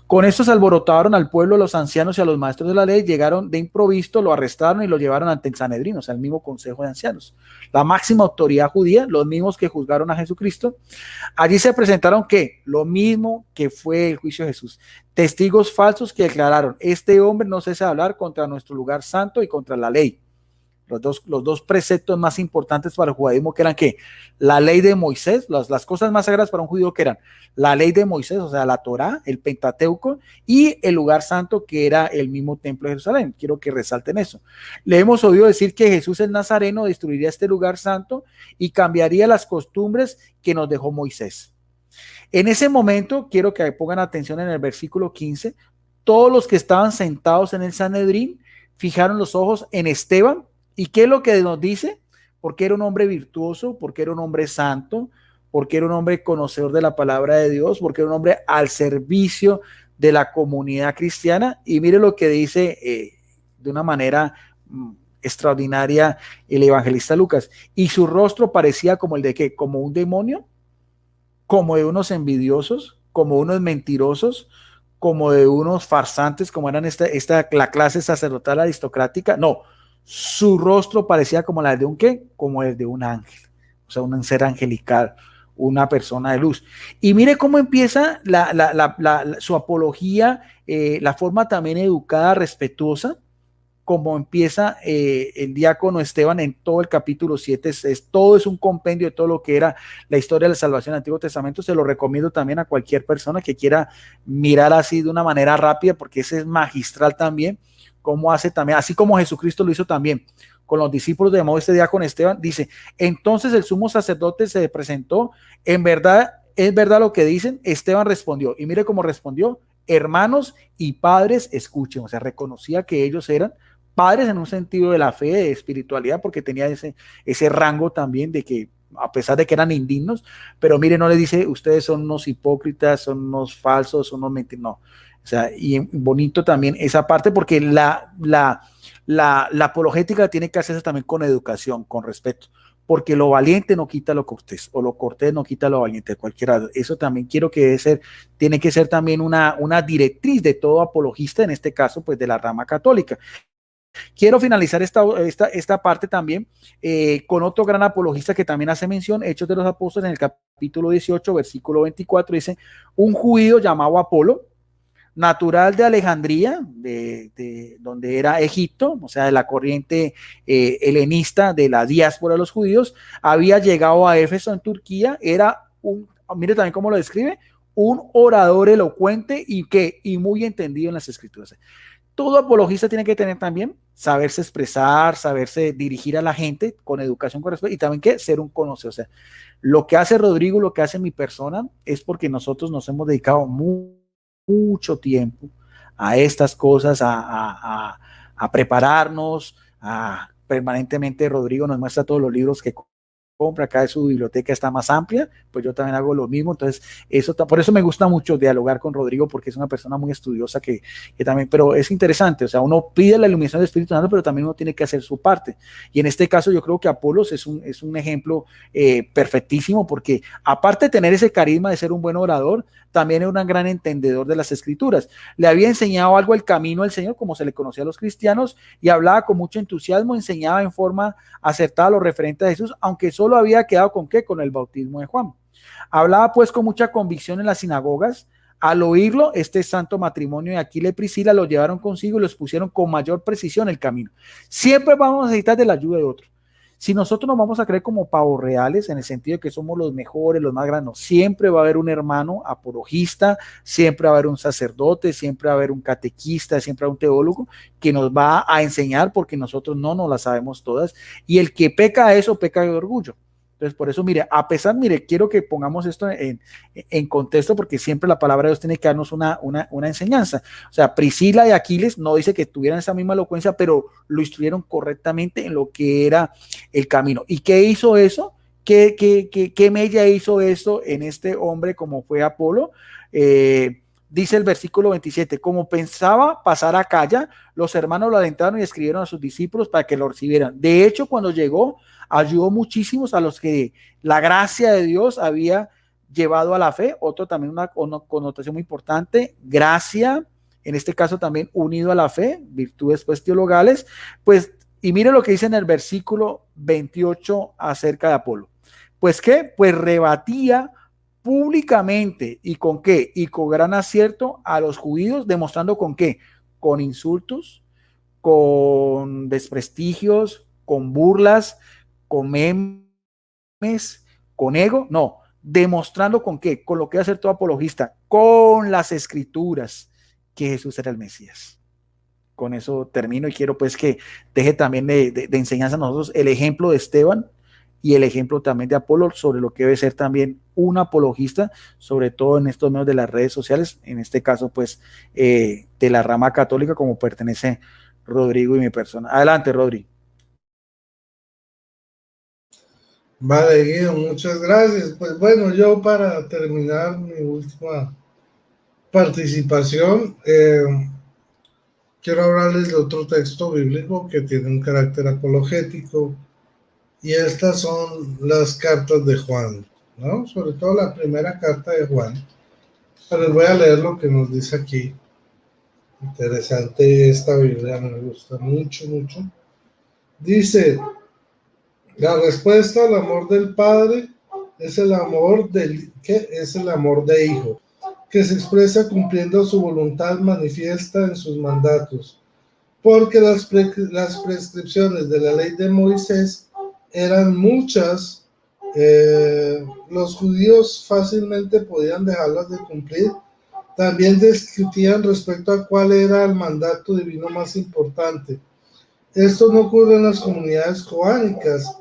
Con esto se alborotaron al pueblo, los ancianos y a los maestros de la ley, llegaron de improviso, lo arrestaron y lo llevaron ante el Sanedrín, o sea, el mismo consejo de ancianos, la máxima autoridad judía, los mismos que juzgaron a Jesucristo. Allí se presentaron ¿qué? Lo mismo que fue el juicio de Jesús, testigos falsos que declararon, este hombre no cesa de hablar contra nuestro lugar santo y contra la ley. Los dos preceptos más importantes para el judaísmo, que eran ¿qué? La ley de Moisés, las cosas más sagradas para un judío, que eran la ley de Moisés, o sea, la Torá, el Pentateuco, y el lugar santo, que era el mismo templo de Jerusalén. Quiero que resalten eso. Le hemos oído decir que Jesús el Nazareno destruiría este lugar santo y cambiaría las costumbres que nos dejó Moisés. En ese momento, quiero que pongan atención en el versículo 15, todos los que estaban sentados en el Sanedrín fijaron los ojos en Esteban. ¿Y qué es lo que nos dice? Porque era un hombre virtuoso, porque era un hombre santo, porque era un hombre conocedor de la palabra de Dios, porque era un hombre al servicio de la comunidad cristiana. Y mire lo que dice de una manera extraordinaria el evangelista Lucas. Y su rostro parecía como el de ¿qué? Como un demonio, como de unos envidiosos, como unos mentirosos, como de unos farsantes, como eran la clase sacerdotal aristocrática. No, su rostro parecía como la de un ¿qué? Como el de un ángel, o sea, un ser angelical, una persona de luz. Y mire cómo empieza su apología, la forma también educada, respetuosa, como empieza el diácono Esteban en todo el capítulo 7, todo es un compendio de todo lo que era la historia de la salvación del Antiguo Testamento. Se lo recomiendo también a cualquier persona que quiera mirar así de una manera rápida, porque ese es magistral también, como hace también, así como Jesucristo lo hizo también con los discípulos de modo este diácono Esteban, dice, entonces el sumo sacerdote se presentó, en verdad, es verdad lo que dicen. Esteban respondió, y mire cómo respondió, hermanos y padres, escuchen, o sea, reconocía que ellos eran padres en un sentido de la fe, de espiritualidad, porque tenía ese rango también de que, a pesar de que eran indignos, pero mire, no le dice, ustedes son unos hipócritas, son unos falsos, son unos mentirosos, no. O sea, y bonito también esa parte, porque la apologética tiene que hacerse también con educación, con respeto, porque lo valiente no quita lo cortés, o lo cortés no quita lo valiente, cualquiera. Eso también quiero que tiene que ser también una directriz de todo apologista, en este caso, pues de la rama católica. Quiero finalizar esta parte también con otro gran apologista que también hace mención, Hechos de los Apóstoles, en el capítulo 18, versículo 24, dice, un judío llamado Apolo, natural de Alejandría, de donde era Egipto, o sea, de la corriente helenista de la diáspora de los judíos, había llegado a Éfeso en Turquía, mire también cómo lo describe, un orador elocuente y muy entendido en las escrituras. Todo apologista tiene que tener también saberse expresar, saberse dirigir a la gente con educación, con respeto, y también que ser un conocedor. O sea, lo que hace Rodrigo, lo que hace mi persona, es porque nosotros nos hemos dedicado mucho tiempo a estas cosas, a prepararnos, permanentemente Rodrigo nos muestra todos los libros que compra, acá de su biblioteca está más amplia, pues yo también hago lo mismo. Entonces por eso me gusta mucho dialogar con Rodrigo, porque es una persona muy estudiosa que también, pero es interesante, o sea, uno pide la iluminación del Espíritu Santo, pero también uno tiene que hacer su parte, y en este caso yo creo que Apolos es un ejemplo perfectísimo, porque aparte de tener ese carisma de ser un buen orador, también es un gran entendedor de las escrituras. Le había enseñado algo el camino del Señor, como se le conocía a los cristianos, y hablaba con mucho entusiasmo, enseñaba en forma acertada lo referente a Jesús, aunque solo había quedado ¿con qué? Con el bautismo de Juan. Hablaba pues con mucha convicción en las sinagogas. Al oírlo, este santo matrimonio de Aquila y Priscila lo llevaron consigo y los pusieron con mayor precisión el camino. Siempre vamos a necesitar de la ayuda de otros. Si nosotros nos vamos a creer como pavos reales, en el sentido de que somos los mejores, los más grandes, siempre va a haber un hermano apologista, siempre va a haber un sacerdote, siempre va a haber un catequista, siempre va a haber un teólogo que nos va a enseñar, porque nosotros no nos las sabemos todas, y el que peca a eso, peca de orgullo. Entonces, por eso, mire, quiero que pongamos esto en contexto, porque siempre la palabra de Dios tiene que darnos una enseñanza. O sea, Priscila y Aquiles no dice que tuvieran esa misma elocuencia, pero lo instruyeron correctamente en lo que era el camino. ¿Y qué hizo eso? ¿Qué mella hizo eso en este hombre como fue Apolo? Dice el versículo 27, como pensaba pasar a Acaya, los hermanos lo alentaron y escribieron a sus discípulos para que lo recibieran. De hecho, cuando llegó, ayudó muchísimos a los que la gracia de Dios había llevado a la fe. Otro también, una connotación muy importante, gracia, en este caso también unido a la fe, virtudes pues teologales. Pues, y mire lo que dice en el versículo 28 acerca de Apolo. Pues ¿qué? Pues rebatía públicamente, ¿y con qué? Y con gran acierto a los judíos, demostrando con qué, con insultos, con desprestigios, con burlas, con memes, con ego, no, demostrando con qué, con lo que va a hacer todo apologista, con las escrituras, que Jesús era el Mesías. Con eso termino, y quiero pues que deje también de enseñanza a nosotros el ejemplo de Esteban y el ejemplo también de Apolo sobre lo que debe ser también un apologista, sobre todo en estos medios de las redes sociales, en este caso pues de la rama católica, como pertenece Rodrigo y mi persona. Adelante, Rodri. Vale, Guido, muchas gracias. Pues bueno, yo para terminar mi última participación, quiero hablarles de otro texto bíblico que tiene un carácter apologético, y estas son las cartas de Juan, ¿no? Sobre todo la primera carta de Juan. Pero les voy a leer lo que nos dice aquí. Interesante esta Biblia, me gusta mucho, mucho. Dice, la respuesta al amor del Padre es el amor ¿qué? Es el amor de Hijo, que se expresa cumpliendo su voluntad manifiesta en sus mandatos. Porque las prescripciones de la ley de Moisés eran muchas, los judíos fácilmente podían dejarlas de cumplir. También discutían respecto a cuál era el mandato divino más importante. Esto no ocurre en las comunidades joánicas,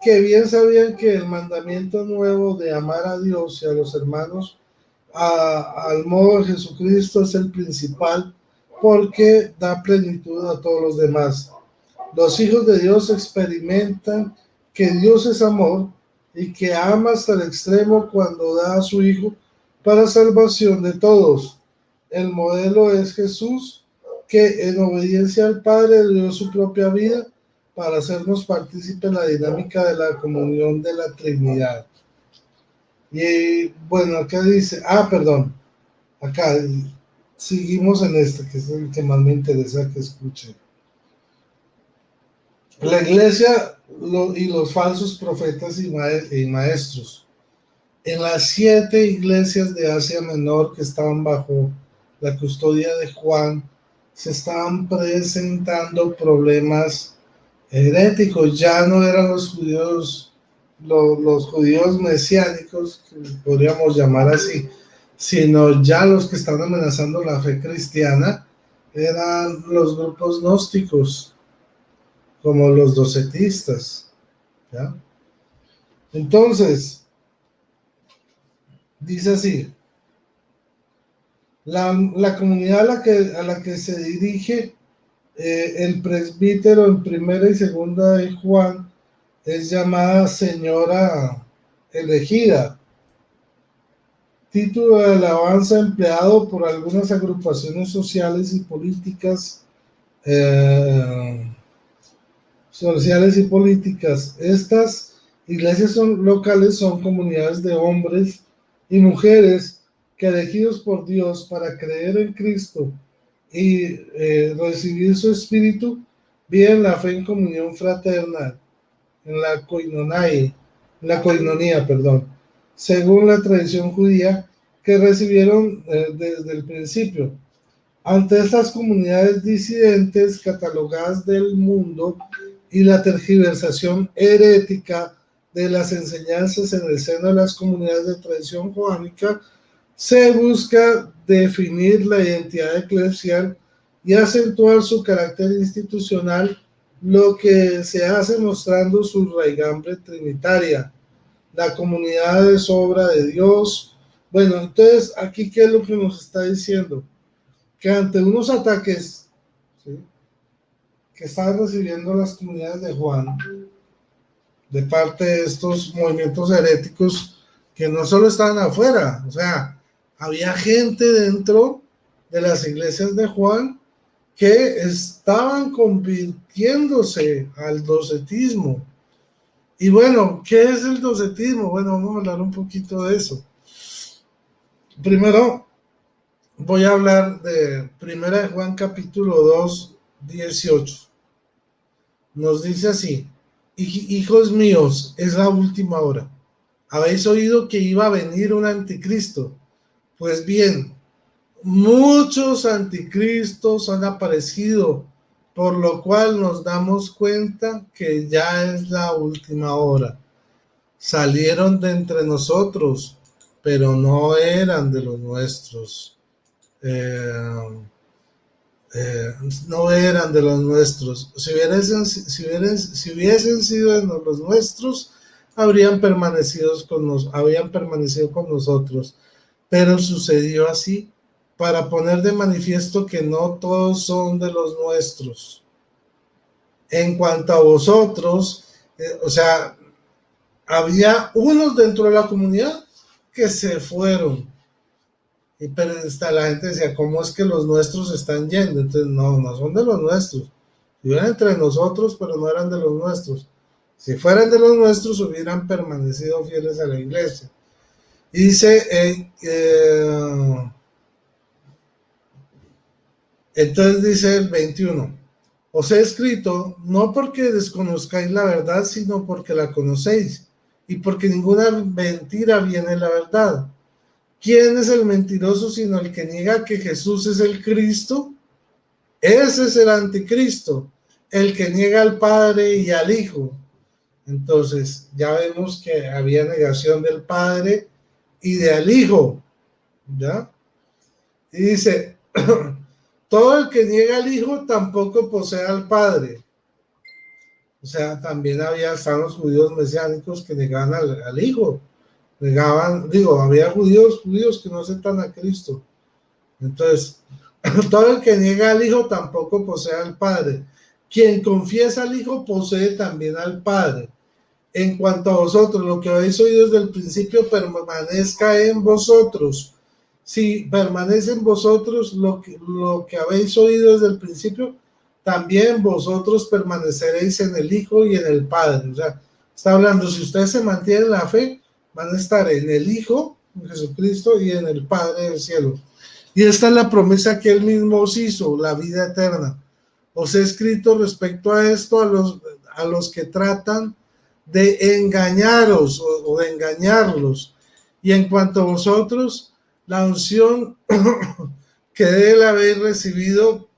que bien sabían que el mandamiento nuevo de amar a Dios y a los hermanos al modo de Jesucristo es el principal, porque da plenitud a todos los demás. Los hijos de Dios experimentan que Dios es amor y que ama hasta el extremo cuando da a su Hijo para salvación de todos. El modelo es Jesús, que en obediencia al Padre dio su propia vida para hacernos partícipes en la dinámica de la comunión de la Trinidad. Y bueno, acá dice, perdón, acá seguimos en este, que es el que más me interesa que escuchen. La iglesia y los falsos profetas y maestros. En las 7 iglesias de Asia Menor que estaban bajo la custodia de Juan, se estaban presentando problemas heréticos. Ya no eran los judíos mesiánicos, que podríamos llamar así, sino ya los que estaban amenazando la fe cristiana eran los grupos gnósticos, como los docetistas, ¿ya? Entonces, dice así, la comunidad a la que se dirige el presbítero en primera y segunda de Juan es llamada Señora Elegida, título de alabanza empleado por algunas agrupaciones sociales y políticas. Estas iglesias locales son comunidades de hombres y mujeres que, elegidos por Dios para creer en Cristo y recibir su espíritu, viven la fe en comunión fraterna, en la coinonía, según la tradición judía que recibieron desde el principio. Ante estas comunidades disidentes catalogadas del mundo y la tergiversación herética de las enseñanzas en el seno de las comunidades de tradición joánica, se busca definir la identidad eclesial y acentuar su carácter institucional, lo que se hace mostrando su raigambre trinitaria. La comunidad es obra de Dios. Bueno, entonces, aquí, ¿qué es lo que nos está diciendo? Que ante unos ataques, ¿sí?, que estaban recibiendo las comunidades de Juan, de parte de estos movimientos heréticos, que no solo estaban afuera, o sea, había gente dentro de las iglesias de Juan que estaban convirtiéndose al docetismo. Y bueno, ¿qué es el docetismo? Bueno, vamos a hablar un poquito de eso. Primero, voy a hablar de Primera de Juan capítulo 2, 18. Nos dice así: hijos míos, es la última hora. Habéis oído que iba a venir un anticristo. Pues bien, muchos anticristos han aparecido, por lo cual nos damos cuenta que ya es la última hora. Salieron de entre nosotros, pero no eran de los nuestros. No eran de los nuestros. Si hubiesen sido de los nuestros, habían permanecido con nosotros. Pero sucedió así para poner de manifiesto que no todos son de los nuestros. En cuanto a vosotros, o sea, había unos dentro de la comunidad que se fueron. pero la gente decía, ¿cómo es que los nuestros están yendo? Entonces, no, no son de los nuestros. Vivían entre nosotros, pero no eran de los nuestros. Si fueran de los nuestros, hubieran permanecido fieles a la iglesia. Y dice, entonces dice el 21, os he escrito no porque desconozcáis la verdad, sino porque la conocéis, y porque ninguna mentira viene de la verdad. ¿Quién es el mentiroso sino el que niega que Jesús es el Cristo? Ese es el anticristo, el que niega al Padre y al Hijo. Entonces, ya vemos que había negación del Padre y del Hijo, ¿ya? Y dice, todo el que niega al Hijo tampoco posee al Padre. O sea, también están los judíos mesiánicos que negaban al Hijo. Había judíos que no aceptan a Cristo. Entonces, todo el que niega al Hijo tampoco posee al Padre. Quien confiesa al Hijo posee también al Padre. En cuanto a vosotros, lo que habéis oído desde el principio permanezca en vosotros. Si permanece en vosotros lo que habéis oído desde el principio, también vosotros permaneceréis en el Hijo y en el Padre. O sea, está hablando, si ustedes se mantienen en la fe, van a estar en el Hijo, en Jesucristo, y en el Padre del cielo. Y esta es la promesa que Él mismo os hizo, la vida eterna. Os he escrito respecto a esto a los que tratan de engañaros o de engañarlos. Y en cuanto a vosotros, la unción que de Él habéis recibido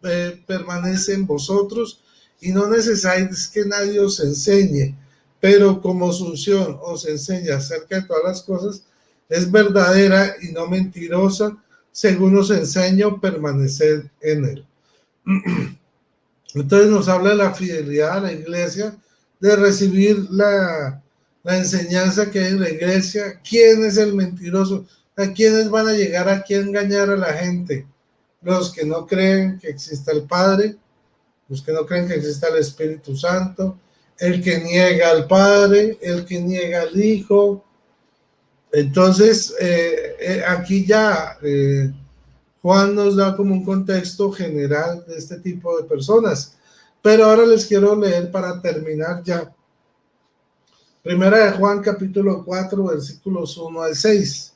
permanece en vosotros, y no necesitáis que nadie os enseñe, pero como su unción os enseña acerca de todas las cosas, es verdadera y no mentirosa, según os enseño, permanecer en Él. Entonces nos habla de la fidelidad a la iglesia, de recibir la enseñanza que hay en la iglesia. ¿Quién es el mentiroso? ¿A quiénes van a llegar aquí a engañar a la gente? Los que no creen que exista el Padre, los que no creen que exista el Espíritu Santo, el que niega al Padre, el que niega al Hijo. Entonces, aquí ya Juan nos da como un contexto general de este tipo de personas. Pero ahora les quiero leer para terminar ya. Primera de Juan, capítulo 4, versículos 1 al 6.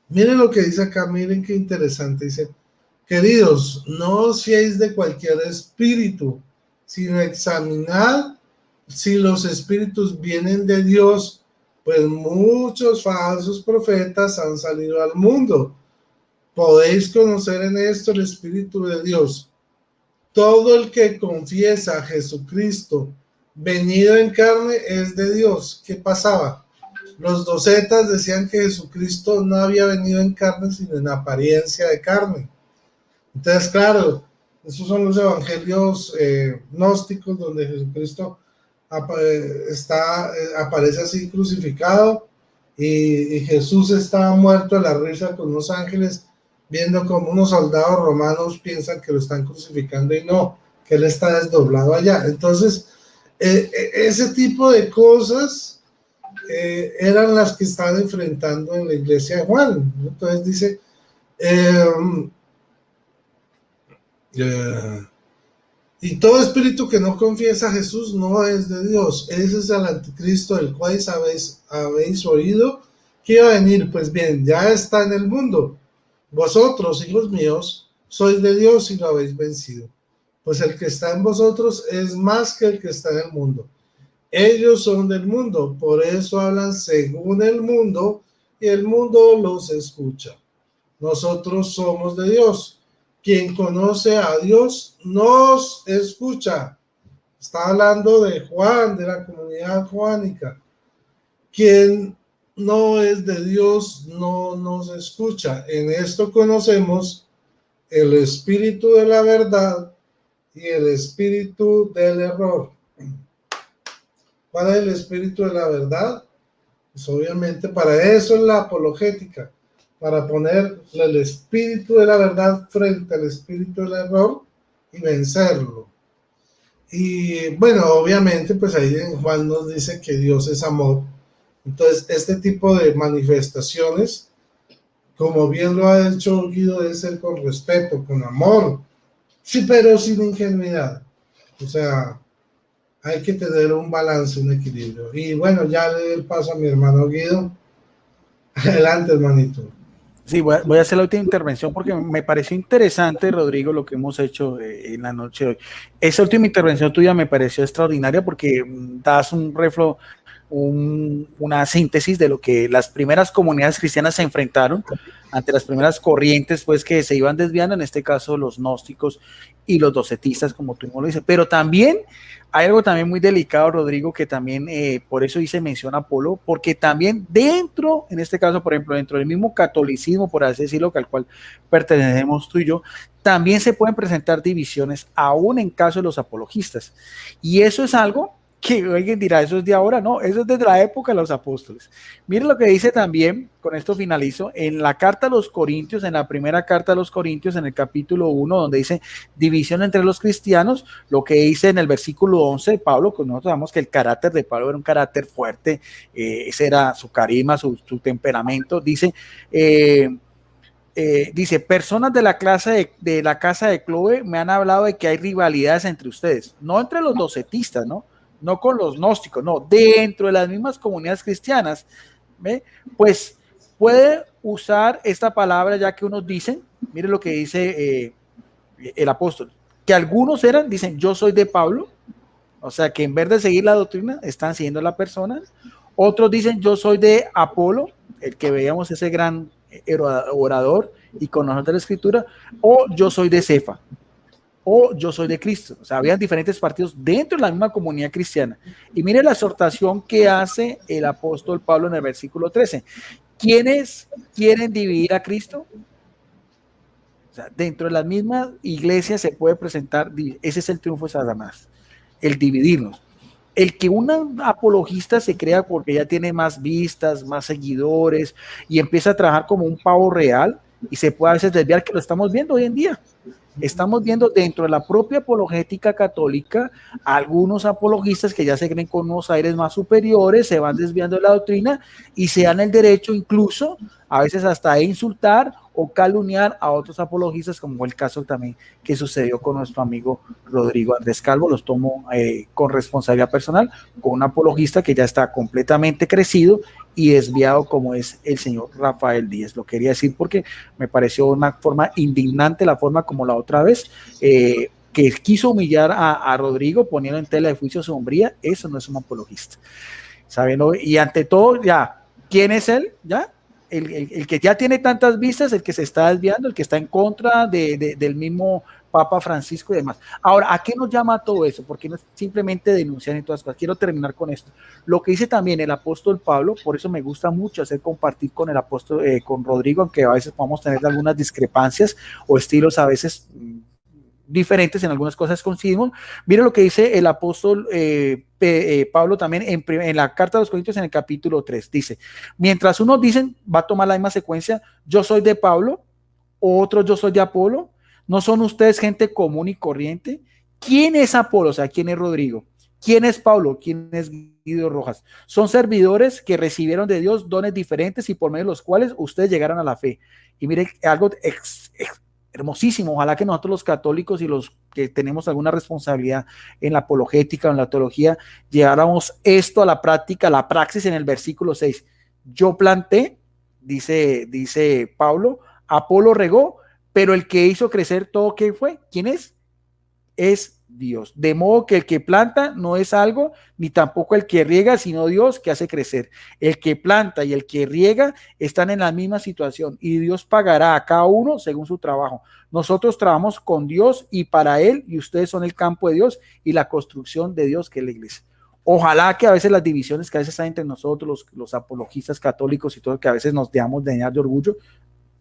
Miren lo que dice acá, miren qué interesante. Dice, queridos, no os fiéis de cualquier espíritu, sino examinad si los espíritus vienen de Dios, pues muchos falsos profetas han salido al mundo. Podéis conocer en esto el Espíritu de Dios. Todo el que confiesa a Jesucristo venido en carne es de Dios. ¿Qué pasaba? Los docetas decían que Jesucristo no había venido en carne, sino en apariencia de carne. Entonces, claro, esos son los evangelios gnósticos, donde Jesucristo aparece así crucificado, y Jesús está muerto de la risa con unos ángeles, viendo como unos soldados romanos piensan que lo están crucificando y no, que él está desdoblado allá. Entonces, ese tipo de cosas eran las que estaban enfrentando en la iglesia de Juan. Entonces dice, y todo espíritu que no confiesa a Jesús no es de Dios. Ese es el anticristo, del cual habéis oído que iba a venir. Pues bien, ya está en el mundo. Vosotros, hijos míos, sois de Dios y lo habéis vencido. Pues el que está en vosotros es más que el que está en el mundo. Ellos son del mundo, por eso hablan según el mundo, y el mundo los escucha. Nosotros somos de Dios. Quien conoce a Dios nos escucha. Está hablando de Juan, de la comunidad juánica. Quien no es de Dios no nos escucha. En esto conocemos el espíritu de la verdad y el espíritu del error. ¿Cuál es el espíritu de la verdad? Pues obviamente para eso es la apologética, para poner el espíritu de la verdad frente al espíritu del error y vencerlo. Y bueno, obviamente pues ahí en Juan nos dice que Dios es amor. Entonces este tipo de manifestaciones como bien lo ha hecho Guido, debe ser con respeto, con amor, sí, pero sin ingenuidad. O sea, hay que tener un balance, un equilibrio. Y bueno, ya le doy el paso a mi hermano Guido. Adelante, hermanito. Sí, voy a hacer la última intervención porque me pareció interesante, Rodrigo, lo que hemos hecho en la noche de hoy. Esa última intervención tuya me pareció extraordinaria porque das un reflo, una síntesis de lo que las primeras comunidades cristianas se enfrentaron ante las primeras corrientes pues que se iban desviando, en este caso los gnósticos y los docetistas, como tú lo dices, pero también hay algo también muy delicado, Rodrigo, que también por eso hice mención a Apolo, porque también dentro, en este caso, por ejemplo, dentro del mismo catolicismo, por así decirlo, al cual pertenecemos tú y yo, también se pueden presentar divisiones, aún en caso de los apologistas. Y eso es algo que alguien dirá, eso es de ahora, no, eso es desde la época de los apóstoles. Miren lo que dice también, con esto finalizo, en la carta a los Corintios, en la primera carta a los Corintios, en el capítulo 1, donde dice división entre los cristianos, lo que dice en el versículo 11 de Pablo, que nosotros sabemos que el carácter de Pablo era un carácter fuerte, ese era su carisma, su temperamento, dice... dice, personas de la clase de la casa de Chloe me han hablado de que hay rivalidades entre ustedes, no entre los docetistas, ¿no? No con los gnósticos, no, dentro de las mismas comunidades cristianas, ¿ve? Pues puede usar esta palabra ya que unos dicen, mire lo que dice el apóstol, que algunos dicen, yo soy de Pablo, o sea que en vez de seguir la doctrina, están siguiendo la persona. Otros dicen, yo soy de Apolo, el que veíamos ese gran orador y conocedor de la escritura, o yo soy de Cefa, o yo soy de Cristo. O sea, habían diferentes partidos dentro de la misma comunidad cristiana. Y mire la exhortación que hace el apóstol Pablo en el versículo 13. ¿Quiénes quieren dividir a Cristo? O sea, dentro de la misma iglesia se puede presentar, ese es el triunfo de Satanás, el dividirnos. El que un apologista se crea porque ya tiene más vistas, más seguidores y empieza a trabajar como un pavo real y se puede a veces desviar, que lo estamos viendo hoy en día. Estamos viendo dentro de la propia apologética católica algunos apologistas que ya se creen con unos aires más superiores, se van desviando de la doctrina y se dan el derecho incluso a veces hasta a insultar o calumniar a otros apologistas, como fue el caso también que sucedió con nuestro amigo Rodrigo Andrés Calvo. Los tomo con responsabilidad personal, con un apologista que ya está completamente crecido y desviado como es el señor Rafael Díaz. Lo quería decir porque me pareció una forma indignante la forma como la otra vez que quiso humillar a Rodrigo poniendo en tela de juicio su hombría. Eso no es un apologista, ¿saben? Y ante todo, ya, ¿quién es él? Ya, el que ya tiene tantas vistas, el que se está desviando, el que está en contra del mismo Papa Francisco y demás. Ahora, ¿a qué nos llama todo eso? Porque no es simplemente denunciar en todas cosas. Quiero terminar con esto. Lo que dice también el apóstol Pablo, por eso me gusta mucho hacer compartir con el apóstol, con Rodrigo, aunque a veces podemos tener algunas discrepancias o estilos a veces diferentes, en algunas cosas coincidimos. Mire lo que dice el apóstol Pablo también en la carta de los Corintios en el capítulo 3. Dice, mientras unos dicen, va a tomar la misma secuencia, yo soy de Pablo, otros yo soy de Apolo, ¿no son ustedes gente común y corriente? ¿Quién es Apolo? O sea, ¿quién es Rodrigo? ¿Quién es Pablo? ¿Quién es Guido Rojas? Son servidores que recibieron de Dios dones diferentes y por medio de los cuales ustedes llegaron a la fe. Y mire, algo hermosísimo. Ojalá que nosotros los católicos y los que tenemos alguna responsabilidad en la apologética o en la teología, lleváramos esto a la práctica, la praxis en el versículo 6. Yo planté, dice Pablo, Apolo regó, pero el que hizo crecer todo, ¿qué fue? ¿Quién es? Es Dios. De modo que el que planta no es algo, ni tampoco el que riega, sino Dios que hace crecer. El que planta y el que riega están en la misma situación y Dios pagará a cada uno según su trabajo. Nosotros trabajamos con Dios y para Él, y ustedes son el campo de Dios y la construcción de Dios, que es la iglesia. Ojalá que a veces las divisiones que a veces hay entre nosotros, los apologistas católicos y todo, que a veces nos dejamos de llenar de orgullo,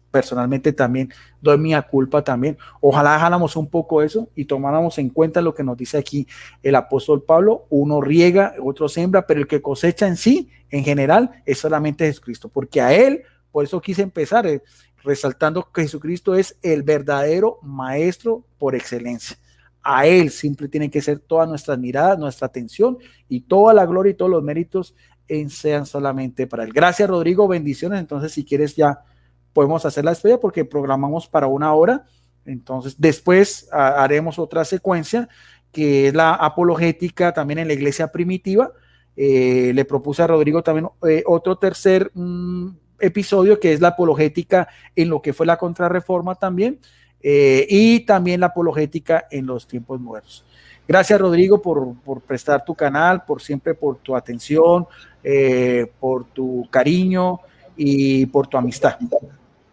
personalmente también doy mi culpa también. Ojalá dejáramos un poco eso y tomáramos en cuenta lo que nos dice aquí el apóstol Pablo. Uno riega, otro siembra, pero el que cosecha en sí, en general, es solamente Jesucristo, porque a Él, por eso quise empezar resaltando que Jesucristo es el verdadero maestro por excelencia. A Él siempre tienen que ser todas nuestras miradas, nuestra atención y toda la gloria y todos los méritos sean solamente para Él. Gracias, Rodrigo, bendiciones. Entonces, si quieres ya podemos hacer la despedida porque programamos para 1 hora. Entonces, después haremos otra secuencia que es la apologética también en la iglesia primitiva. Le propuse a Rodrigo también otro tercer episodio que es la apologética en lo que fue la contrarreforma también, y también la apologética en los tiempos modernos. Gracias, Rodrigo, por prestar tu canal, siempre por tu atención, por tu cariño y por tu amistad.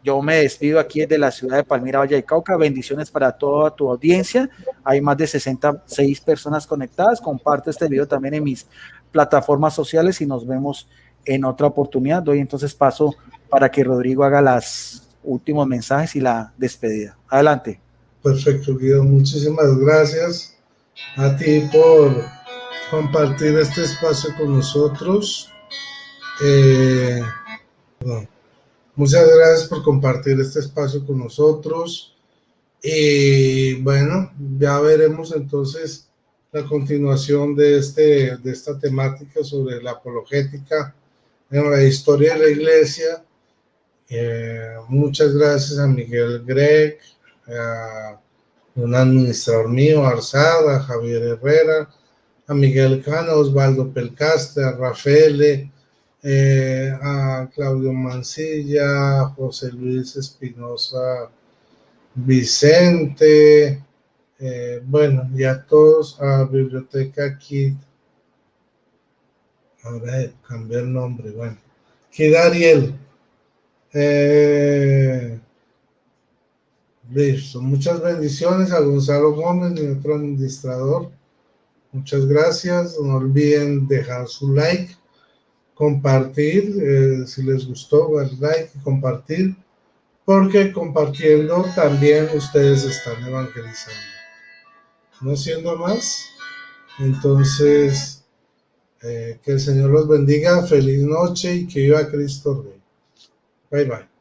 Yo me despido aquí desde la ciudad de Palmira, Valle del Cauca. Bendiciones para toda tu audiencia. Hay más de 66 personas conectadas. Comparto este video también en mis plataformas sociales y nos vemos en otra oportunidad. Doy entonces paso para que Rodrigo haga los últimos mensajes y la despedida. Adelante. Perfecto, Guido. Muchísimas gracias a ti por compartir este espacio con nosotros. Muchas gracias por compartir este espacio con nosotros. Y bueno, ya veremos entonces la continuación de esta temática sobre la apologética en la historia de la iglesia. Muchas gracias a Miguel Greg, a un administrador mío, Arzada, a Javier Herrera, a Miguel Cana, a Osvaldo Pelcastre, a Rafael, a Claudio Mancilla, a José Luis Espinosa Vicente, bueno, y a todos, a Biblioteca Kid, ahora cambié el nombre, bueno, Kid Ariel, listo, muchas bendiciones a Gonzalo Gómez, mi otro administrador, muchas gracias, no olviden dejar su like, compartir, si les gustó, dar like y compartir, porque compartiendo también ustedes están evangelizando. No siendo más, entonces que el Señor los bendiga, feliz noche y que viva Cristo Rey. Bye bye.